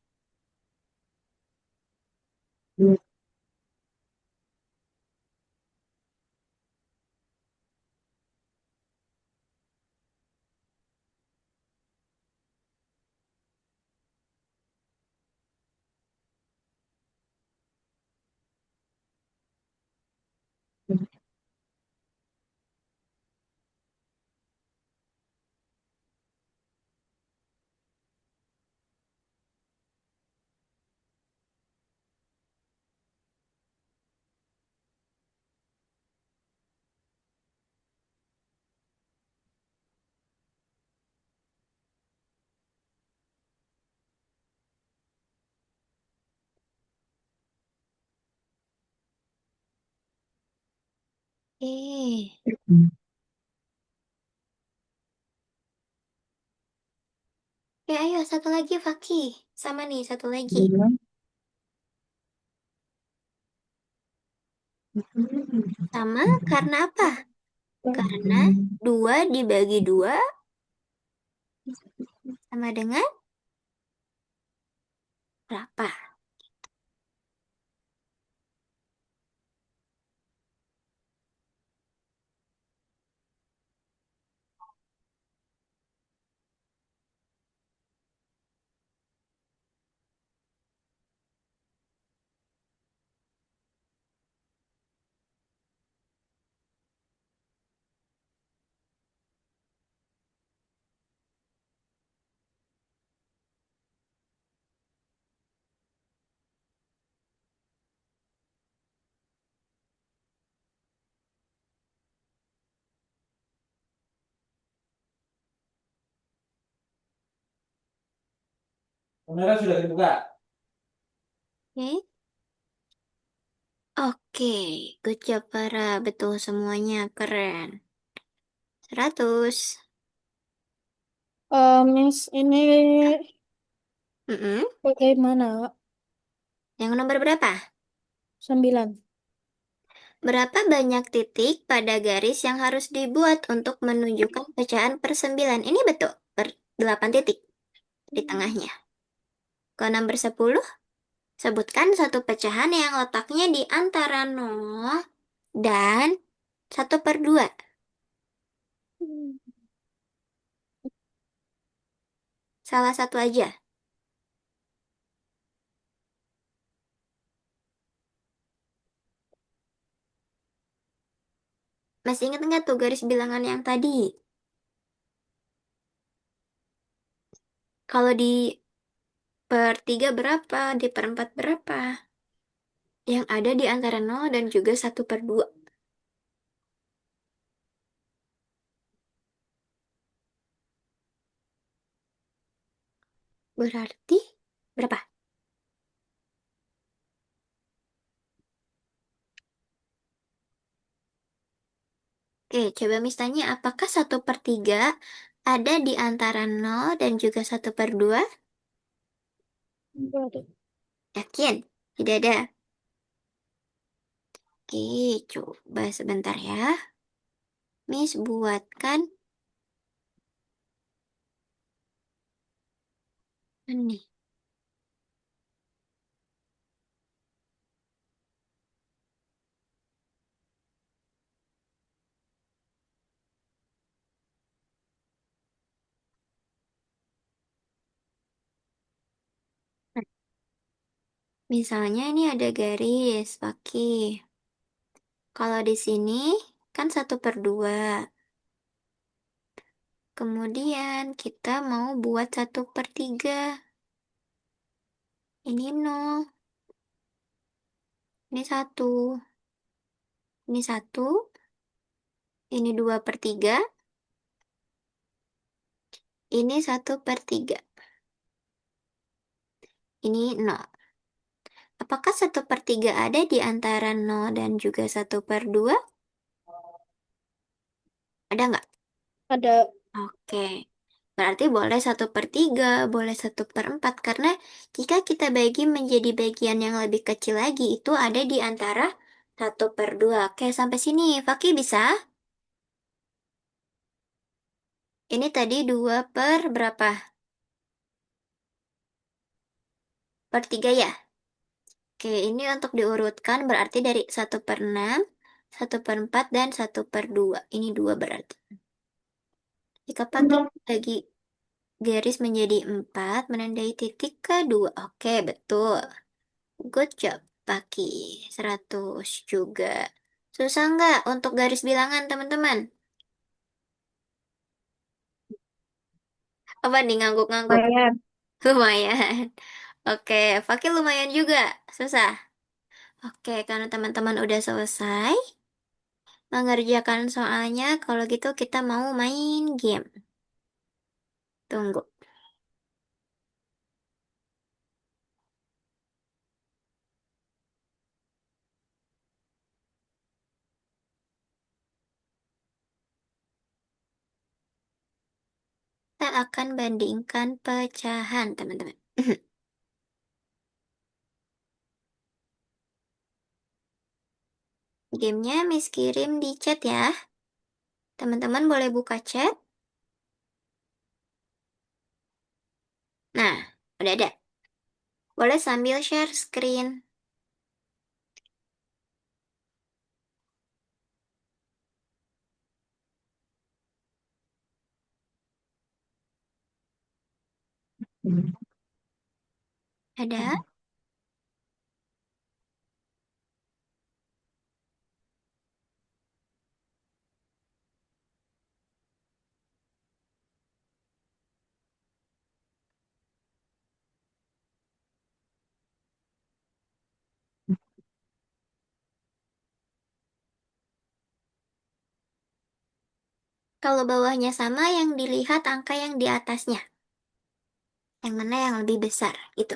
Eh, ya ayo satu lagi Fakih. Sama nih satu lagi. Sama karena apa? Karena dua dibagi dua sama dengan berapa? Kamera sudah dibuka. Oke. Oke, good job para. Betul semuanya, keren. 100. Miss, ini Mm-mm. bagaimana? Yang nomor berapa? 9. Berapa banyak titik pada garis yang harus dibuat untuk menunjukkan pecahan per 9? Ini betul, per 8 titik di tengahnya. Ke nomor 10, sebutkan satu pecahan yang letaknya di antara 0 dan 1/2. Salah satu aja. Masih ingat nggak tuh garis bilangan yang tadi? Kalau di per 3 berapa? Di per 4 berapa? Yang ada di antara 0 dan juga 1/2. Berarti berapa? Oke, coba misalnya apakah 1/3 ada di antara 0 dan juga 1/2? Enggak ada. Yakin? Tidak ada. Oke, coba sebentar ya. Miss buatkan ini. Misalnya ini ada garis, pakai. Kalau di sini kan 1/2. Kemudian kita mau buat 1/3. Ini 0, ini 1, ini 1, ini 2/3, ini 1/3. Ini 0. Apakah 1/3 ada di antara 0 dan juga 1/2? Ada nggak? Ada. Oke. Berarti boleh 1/3, boleh 1/4. Karena jika kita bagi menjadi bagian yang lebih kecil lagi, itu ada di antara 1/2. Oke, sampai sini. Fakih bisa? Ini tadi 2 per berapa? Per 3 ya? Oke, ini untuk diurutkan berarti dari 1/6, 1/4, dan 1/2. Ini 2 berarti. Jika pakai bagi garis menjadi 4, menandai titik kedua. Oke, betul. Good job, Paki. 100 juga. Susah nggak untuk garis bilangan, teman-teman? Apa nih, ngangguk-ngangguk? Lumayan. Lumayan. Oke, Fakih lumayan juga. Susah. Oke, karena teman-teman udah selesai mengerjakan soalnya, kalau gitu kita mau main game. Tunggu. Kita akan bandingkan pecahan, teman-teman. Gamenya Miss kirim di chat ya. Teman-teman boleh buka chat. Nah, udah ada. Boleh sambil share screen. Ada? Kalau bawahnya sama, yang dilihat angka yang di atasnya. Yang mana yang lebih besar? Itu.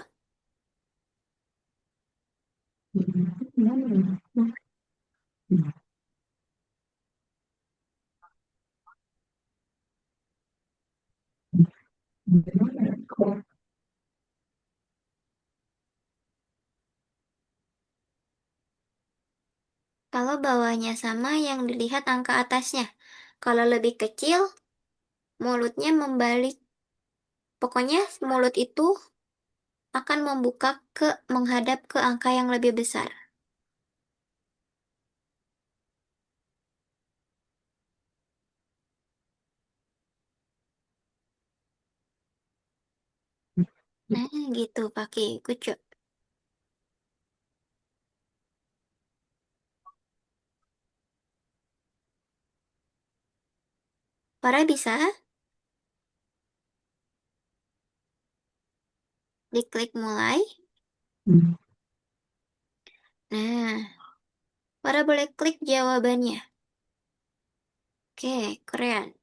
Kalau bawahnya sama, yang dilihat angka atasnya. Kalau lebih kecil, mulutnya membalik. Pokoknya mulut itu akan membuka menghadap ke angka yang lebih besar. Nah, gitu pakai kucuk. Para bisa diklik mulai. Nah, para boleh klik jawabannya. Oke, keren.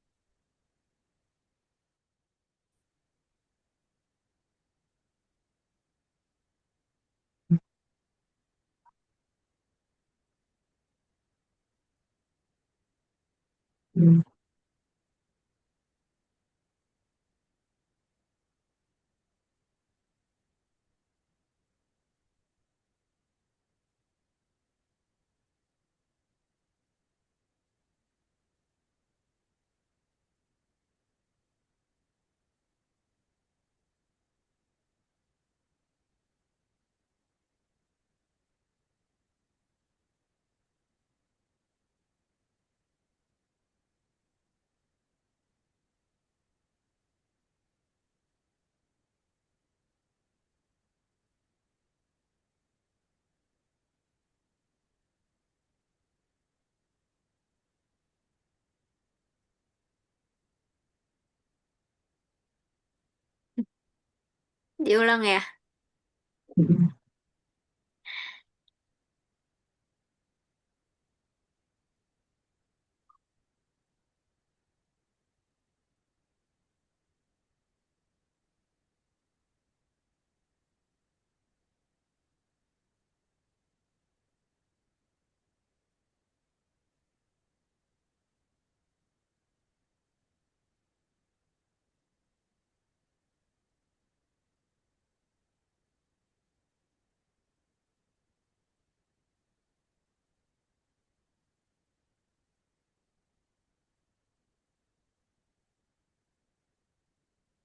Diulang ya.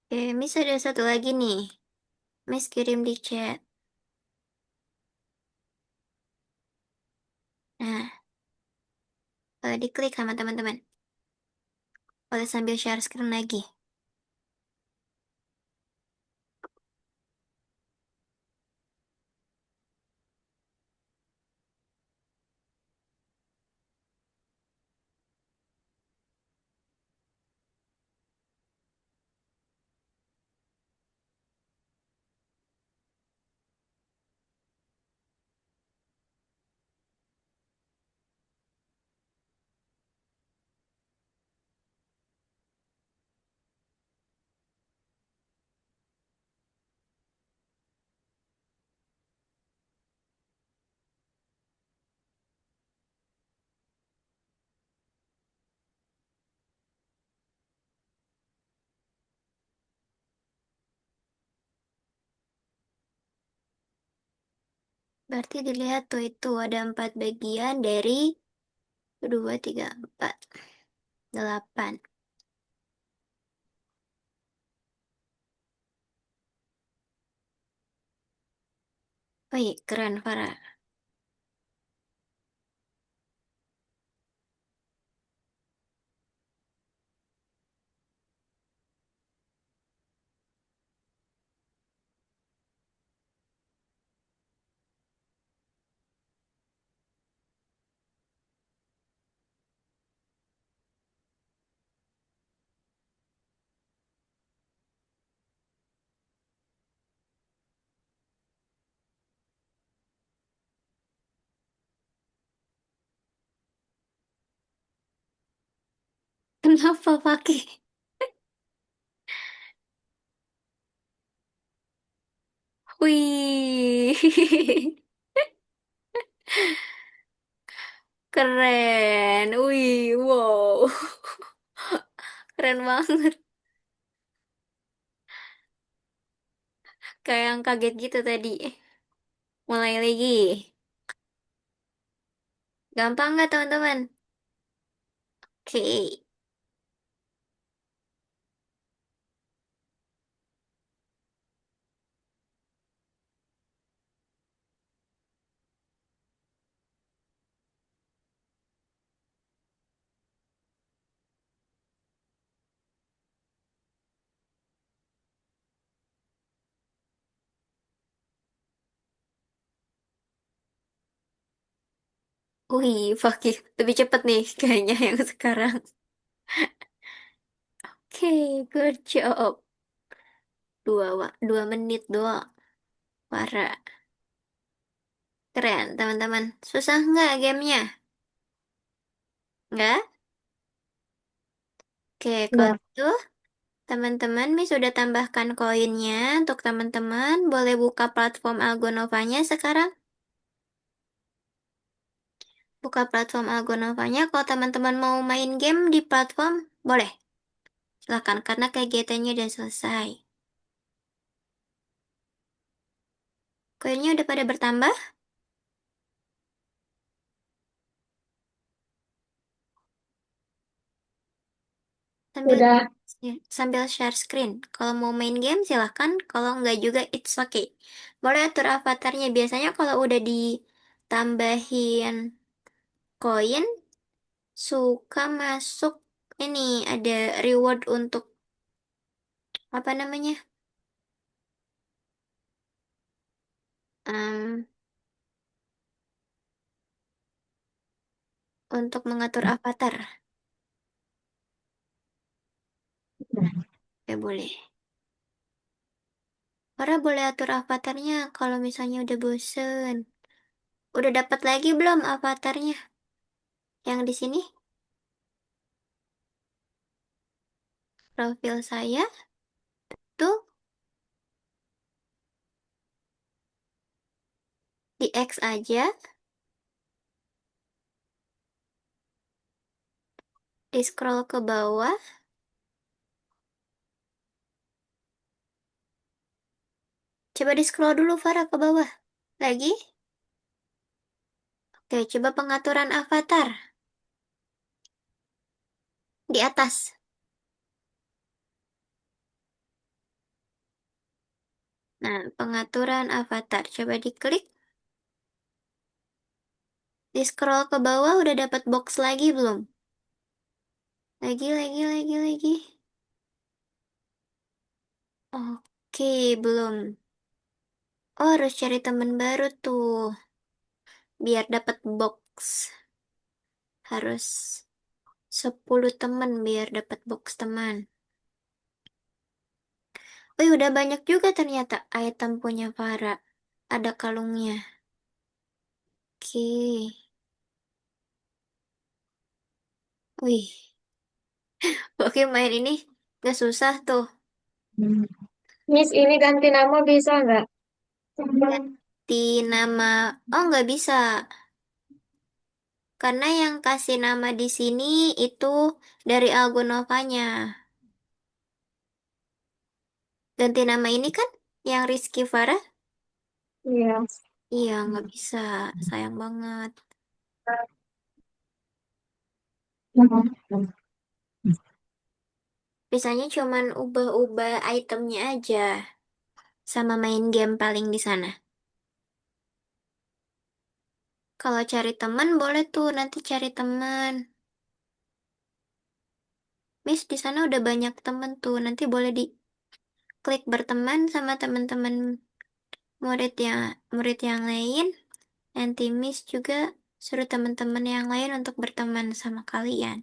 Oke, Miss ada satu lagi nih. Miss kirim di chat. Nah, diklik sama teman-teman. Boleh sambil share screen lagi. Berarti dilihat tuh itu ada 4 bagian dari 2, 3, 4, 8. Wih, keren, Farah. Kenapa pakai? Wih, keren. Wih, wow. Keren banget. Kayak yang kaget gitu tadi. Mulai lagi. Gampang nggak, teman-teman? Oke. Wih, Fakih. Lebih cepet nih kayaknya yang sekarang. Oke, good job. 2 menit doang. Parah. Keren, teman-teman. Susah nggak gamenya? Nggak? Oke, kalau Enggak. gitu teman-teman Mi sudah tambahkan koinnya. Untuk teman-teman boleh buka platform Algonovanya sekarang. Buka platform Algonovanya. Kalau teman-teman mau main game di platform, boleh. Silakan, karena kegiatannya udah selesai. Koinnya udah pada bertambah? Sambil Udah. sambil share screen. Kalau mau main game silahkan, kalau nggak juga it's okay. Boleh atur avatarnya. Biasanya kalau udah ditambahin koin, suka masuk ini ada reward untuk apa namanya? Em, untuk mengatur avatar. Ya boleh. Orang boleh atur avatarnya kalau misalnya udah bosen. Udah dapat lagi belum avatarnya? Yang di sini, profil saya tuh di X aja, di scroll ke bawah. Coba di scroll dulu Farah ke bawah. Lagi. Oke, coba pengaturan avatar. Di atas. Nah, pengaturan avatar. Coba diklik. Di scroll ke bawah udah dapat box lagi belum? Lagi. Oke, belum. Oh, harus cari teman baru tuh. Biar dapat box. Harus 10 teman biar dapat box teman. Wih, udah banyak juga ternyata item punya Farah. Ada kalungnya. Oke. Wih, oke main ini gak susah tuh. Hmm. Miss, ini ganti nama bisa nggak? Ganti nama, oh nggak bisa. Karena yang kasih nama di sini itu dari Algonovanya. Ganti nama ini kan yang Rizky Farah. Iya. Iya, nggak bisa. Sayang banget. Biasanya cuman ubah-ubah itemnya aja. Sama main game paling di sana. Kalau cari teman boleh tuh nanti cari teman. Miss di sana udah banyak temen tuh. Nanti boleh diklik berteman sama teman-teman murid yang lain. Nanti Miss juga suruh teman-teman yang lain untuk berteman sama kalian.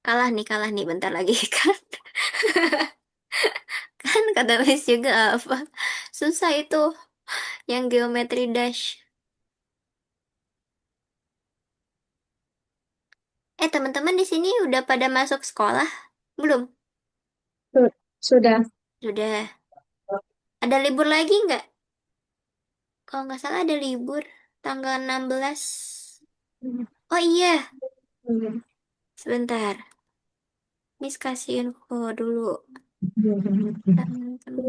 Kalah nih bentar lagi kan. Kan kata Miss juga apa? Susah itu yang geometri dash. Teman-teman di sini udah pada masuk sekolah? Belum? Sudah. Sudah. Ada libur lagi nggak? Kalau nggak salah ada libur tanggal 16. Oh iya, sebentar. Miss kasih info dulu. Teman-teman.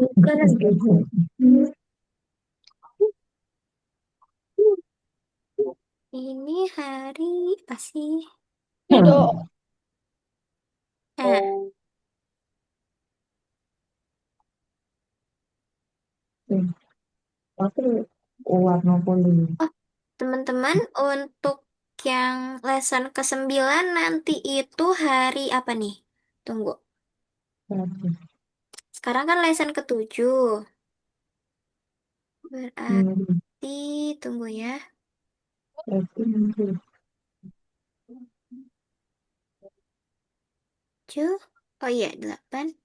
Ini hari apa sih? Itu. Eh, Aku warna kuning. oh, teman-teman, untuk yang lesson ke-9 nanti itu hari apa nih? Tunggu. Sekarang kan lesson ke-7. Berarti, tunggu ya. Tujuh. Oh iya, 8,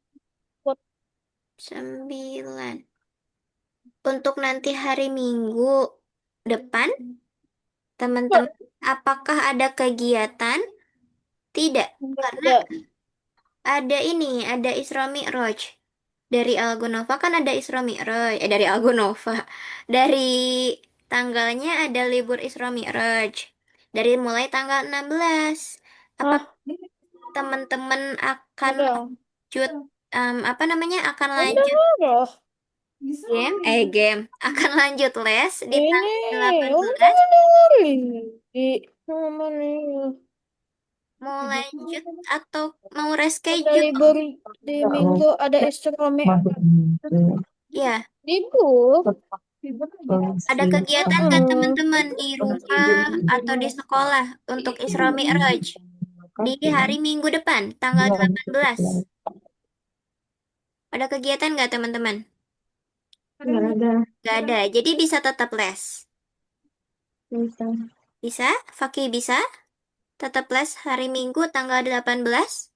9. Untuk nanti hari Minggu depan, teman-teman, apakah ada kegiatan? Tidak, karena Ada. ada ini, ada Isra Mi'raj. Dari Algonova kan ada Isra Mi'raj. Dari Algonova. Dari tanggalnya ada libur Isra Mi'raj. Dari mulai tanggal 16. Apa Ah, teman-teman akan udah. lanjut, apa namanya, akan Udah, lanjut udah. game, akan lanjut les di Ini, tanggal delapan udah belas dengerin. Di mana nih? Mau lanjut atau mau Ada reschedule? libur di minggu, ada istirahat. Ya, Libur. ada kegiatan nggak Hmm. teman-teman di rumah atau di sekolah untuk Isra Mi'raj di hari Minggu depan, tanggal 18? Ada kegiatan nggak teman-teman? Nggak ada. Nggak ada, jadi bisa tetap les. Bisa. Bisa? Fakih bisa? Tetap les hari Minggu tanggal 18?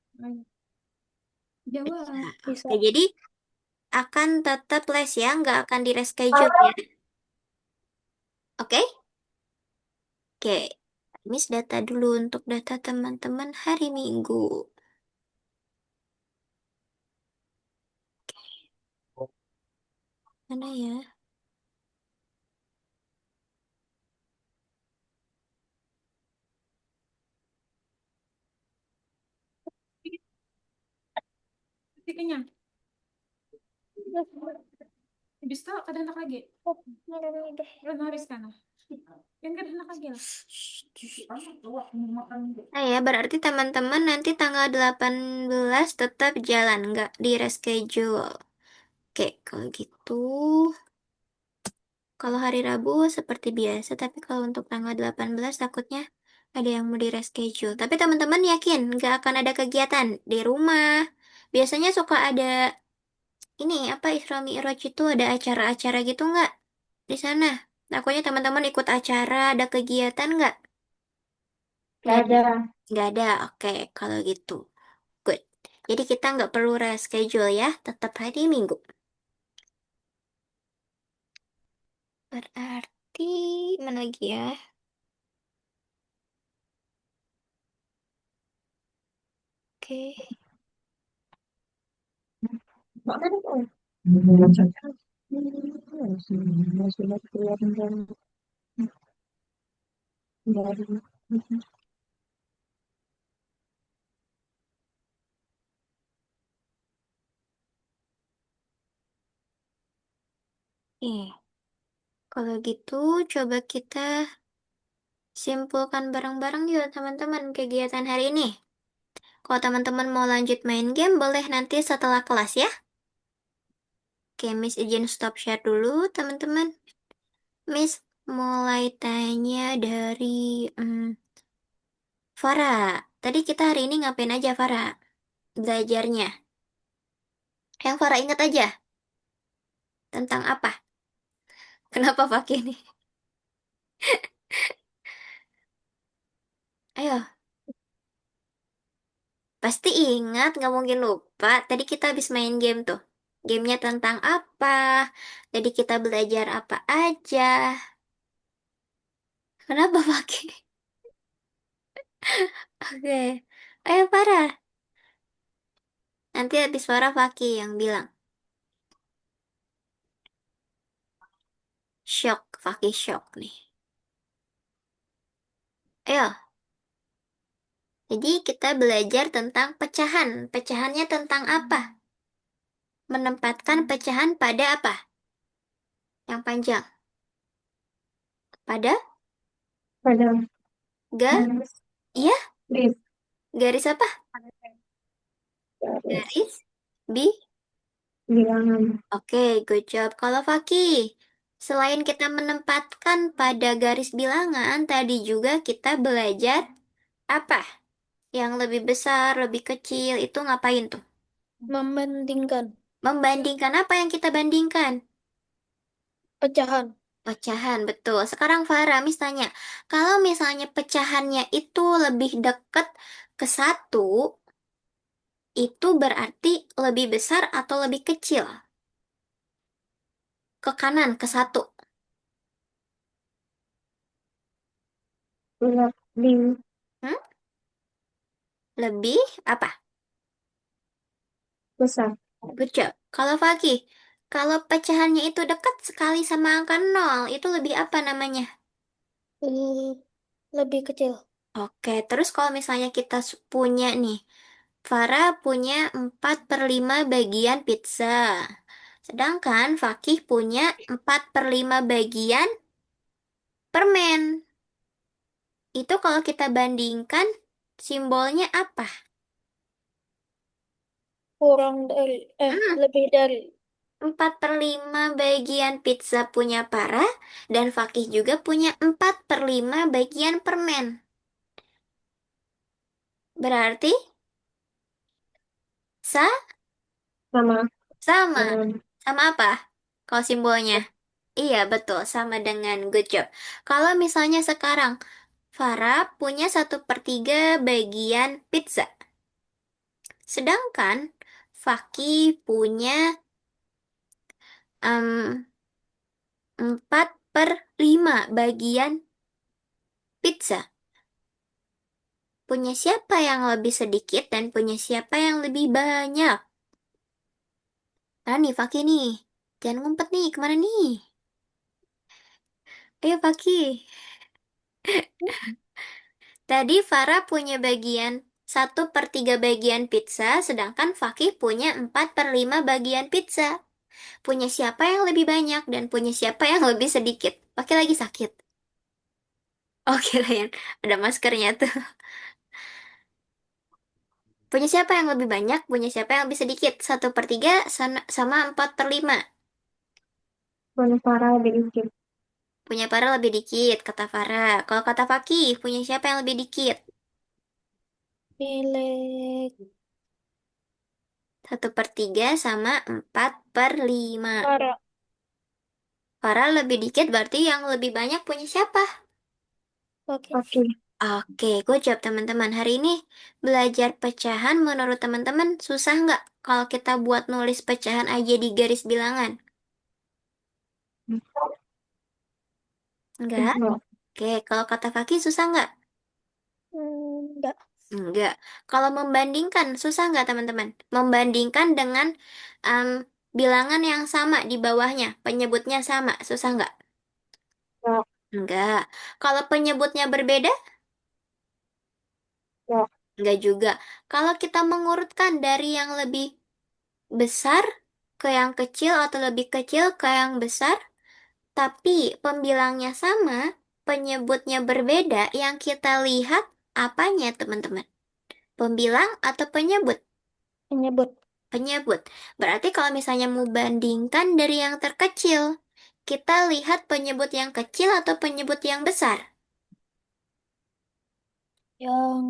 Bisa. Bisa. Oke, jadi akan tetap les ya, nggak akan di reschedule ya. Oke? Oke. Miss data dulu untuk data teman-teman hari Minggu. Mana ya? Ketiknya. Bisa kada hendak lagi. Oh, udah. Belum habis kan? Yang kada hendak lagi lah. Nah ya, berarti teman-teman nanti tanggal 18 tetap jalan, nggak di reschedule. Oke, kalau gitu, kalau hari Rabu seperti biasa, tapi kalau untuk tanggal 18 takutnya ada yang mau di reschedule. Tapi teman-teman yakin nggak akan ada kegiatan di rumah. Biasanya suka ada ini, apa, Isra Mi'raj itu ada acara-acara gitu nggak di sana? Takutnya teman-teman ikut acara, ada kegiatan nggak? Nggak Nggak ada. ada. Nggak ada, oke, kalau gitu. Good. Jadi kita nggak perlu reschedule ya, tetap hari Minggu. Berarti mana lagi ya? Oke. Makan kok. Sudah keluar dari Kalau gitu, coba kita simpulkan bareng-bareng yuk teman-teman kegiatan hari ini. Kalau teman-teman mau lanjut main game, boleh nanti setelah kelas ya. Oke, Miss izin stop share dulu teman-teman. Miss mulai tanya dari Farah. Tadi kita hari ini ngapain aja Farah? Belajarnya. Yang Farah ingat aja. Tentang apa? Kenapa pakai ini? Ayo, pasti ingat, nggak mungkin lupa. Tadi kita habis main game tuh. Gamenya tentang apa? Jadi kita belajar apa aja? Kenapa pakai? Oke. Ayo Farah. Nanti habis Farah Faki yang bilang. Shock, Faki shock nih. Ayo. Jadi kita belajar tentang pecahan. Pecahannya tentang apa? Menempatkan pecahan pada apa? Yang panjang. Pada? Pada Ga? garis, Iya? garis, Garis apa? garis Garis? Bi? bilangan. Oke, good job. Kalau Fakih, selain kita menempatkan pada garis bilangan, tadi juga kita belajar apa? Yang lebih besar, lebih kecil, itu ngapain tuh? Membandingkan Membandingkan apa yang kita bandingkan? pecahan. Pecahan, betul. Sekarang Farah, Miss tanya, kalau misalnya pecahannya itu lebih dekat ke satu, itu berarti lebih besar atau lebih kecil? Ke kanan, ke satu. Lebih Hmm? Lebih apa? besar. Good job. Kalau Fakih, kalau pecahannya itu dekat sekali sama angka nol, itu lebih apa namanya? L- Lebih kecil. Oke, terus kalau misalnya kita punya nih, Farah punya 4/5 bagian pizza. Sedangkan Fakih punya 4/5 bagian permen. Itu kalau kita bandingkan, simbolnya apa? Kurang dari, Hmm, lebih dari. 4/5 bagian pizza punya Farah, dan Fakih juga punya 4/5 bagian permen. Berarti Sama sama. dengan Sama apa? Kalau simbolnya? Iya, betul. Sama dengan good job. Kalau misalnya sekarang, Farah punya 1/3 bagian pizza. Sedangkan Faki punya 4/5 bagian pizza. Punya siapa yang lebih sedikit dan punya siapa yang lebih banyak? Nah nih, Faki nih. Jangan ngumpet nih, kemana nih? Ayo, Faki. Tadi Farah punya 1/3 bagian pizza, sedangkan Fakih punya 4/5 bagian pizza. Punya siapa yang lebih banyak dan punya siapa yang lebih sedikit? Fakih lagi sakit. Oke, Ryan. Ada maskernya tuh. Punya siapa yang lebih banyak, punya siapa yang lebih sedikit? 1/3 sama 4/5. Bonfara sedikit. Punya Farah lebih dikit, kata Farah. Kalau kata Fakih, punya siapa yang lebih dikit? Milik 1/3 sama 4/5. para. Farah lebih dikit berarti yang lebih banyak punya siapa? Oke. Oke, Oke, gue jawab teman-teman. Hari ini belajar pecahan menurut teman-teman susah nggak kalau kita buat nulis pecahan aja di garis bilangan? Enggak? enggak, Oke, kalau kata kaki susah nggak? Enggak. Enggak. Kalau membandingkan susah nggak teman-teman? Membandingkan dengan em, bilangan yang sama di bawahnya, penyebutnya sama, susah nggak? enggak, Enggak. Kalau penyebutnya berbeda? enggak, Enggak juga. Kalau kita mengurutkan dari yang lebih besar ke yang kecil atau lebih kecil ke yang besar, Tapi pembilangnya sama, penyebutnya berbeda, yang kita lihat apanya, teman-teman? Pembilang atau penyebut? Menyebut. Penyebut. Berarti kalau misalnya mau bandingkan dari yang terkecil, kita lihat penyebut yang kecil atau penyebut yang besar? Yang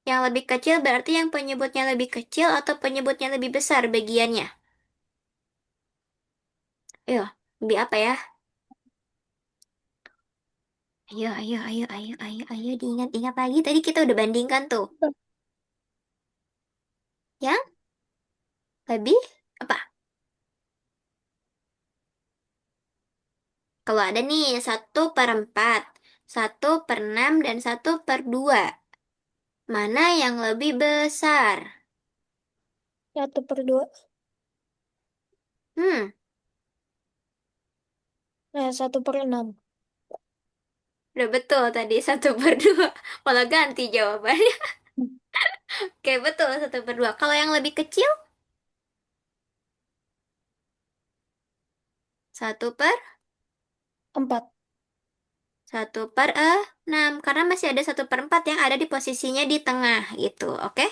Yang lebih kecil berarti yang penyebutnya lebih kecil atau penyebutnya lebih besar bagiannya? Ayo, lebih apa ya? Ayo, ayo, ayo, ayo, ayo, ayo, diingat-ingat lagi. Tadi kita udah bandingkan tuh. Yang lebih apa? Kalau ada nih, 1/4, 1/6, dan 1/2. Mana yang lebih besar? 1/2. Hmm, Nah, 1/6. udah betul tadi 1/2. Malah ganti jawabannya. Oke, betul 1/2. Kalau yang lebih kecil, 1 per 4. 1/6. Karena masih ada 1/4 yang ada di posisinya di tengah gitu. Oke?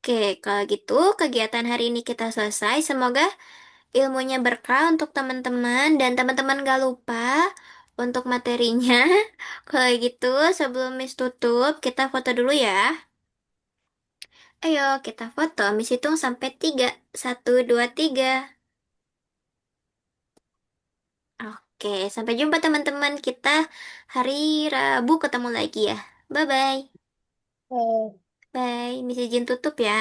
Oke, kalau gitu kegiatan hari ini kita selesai. Semoga ilmunya berkah untuk teman-teman dan teman-teman gak lupa untuk materinya. Kalau gitu, sebelum Miss tutup, kita foto dulu ya. Ayo, kita foto. Miss hitung sampai 3. 1, 2, 3. Oke, sampai jumpa teman-teman. Kita hari Rabu ketemu lagi ya. Bye-bye. Eh, Bye. Miss izin tutup ya.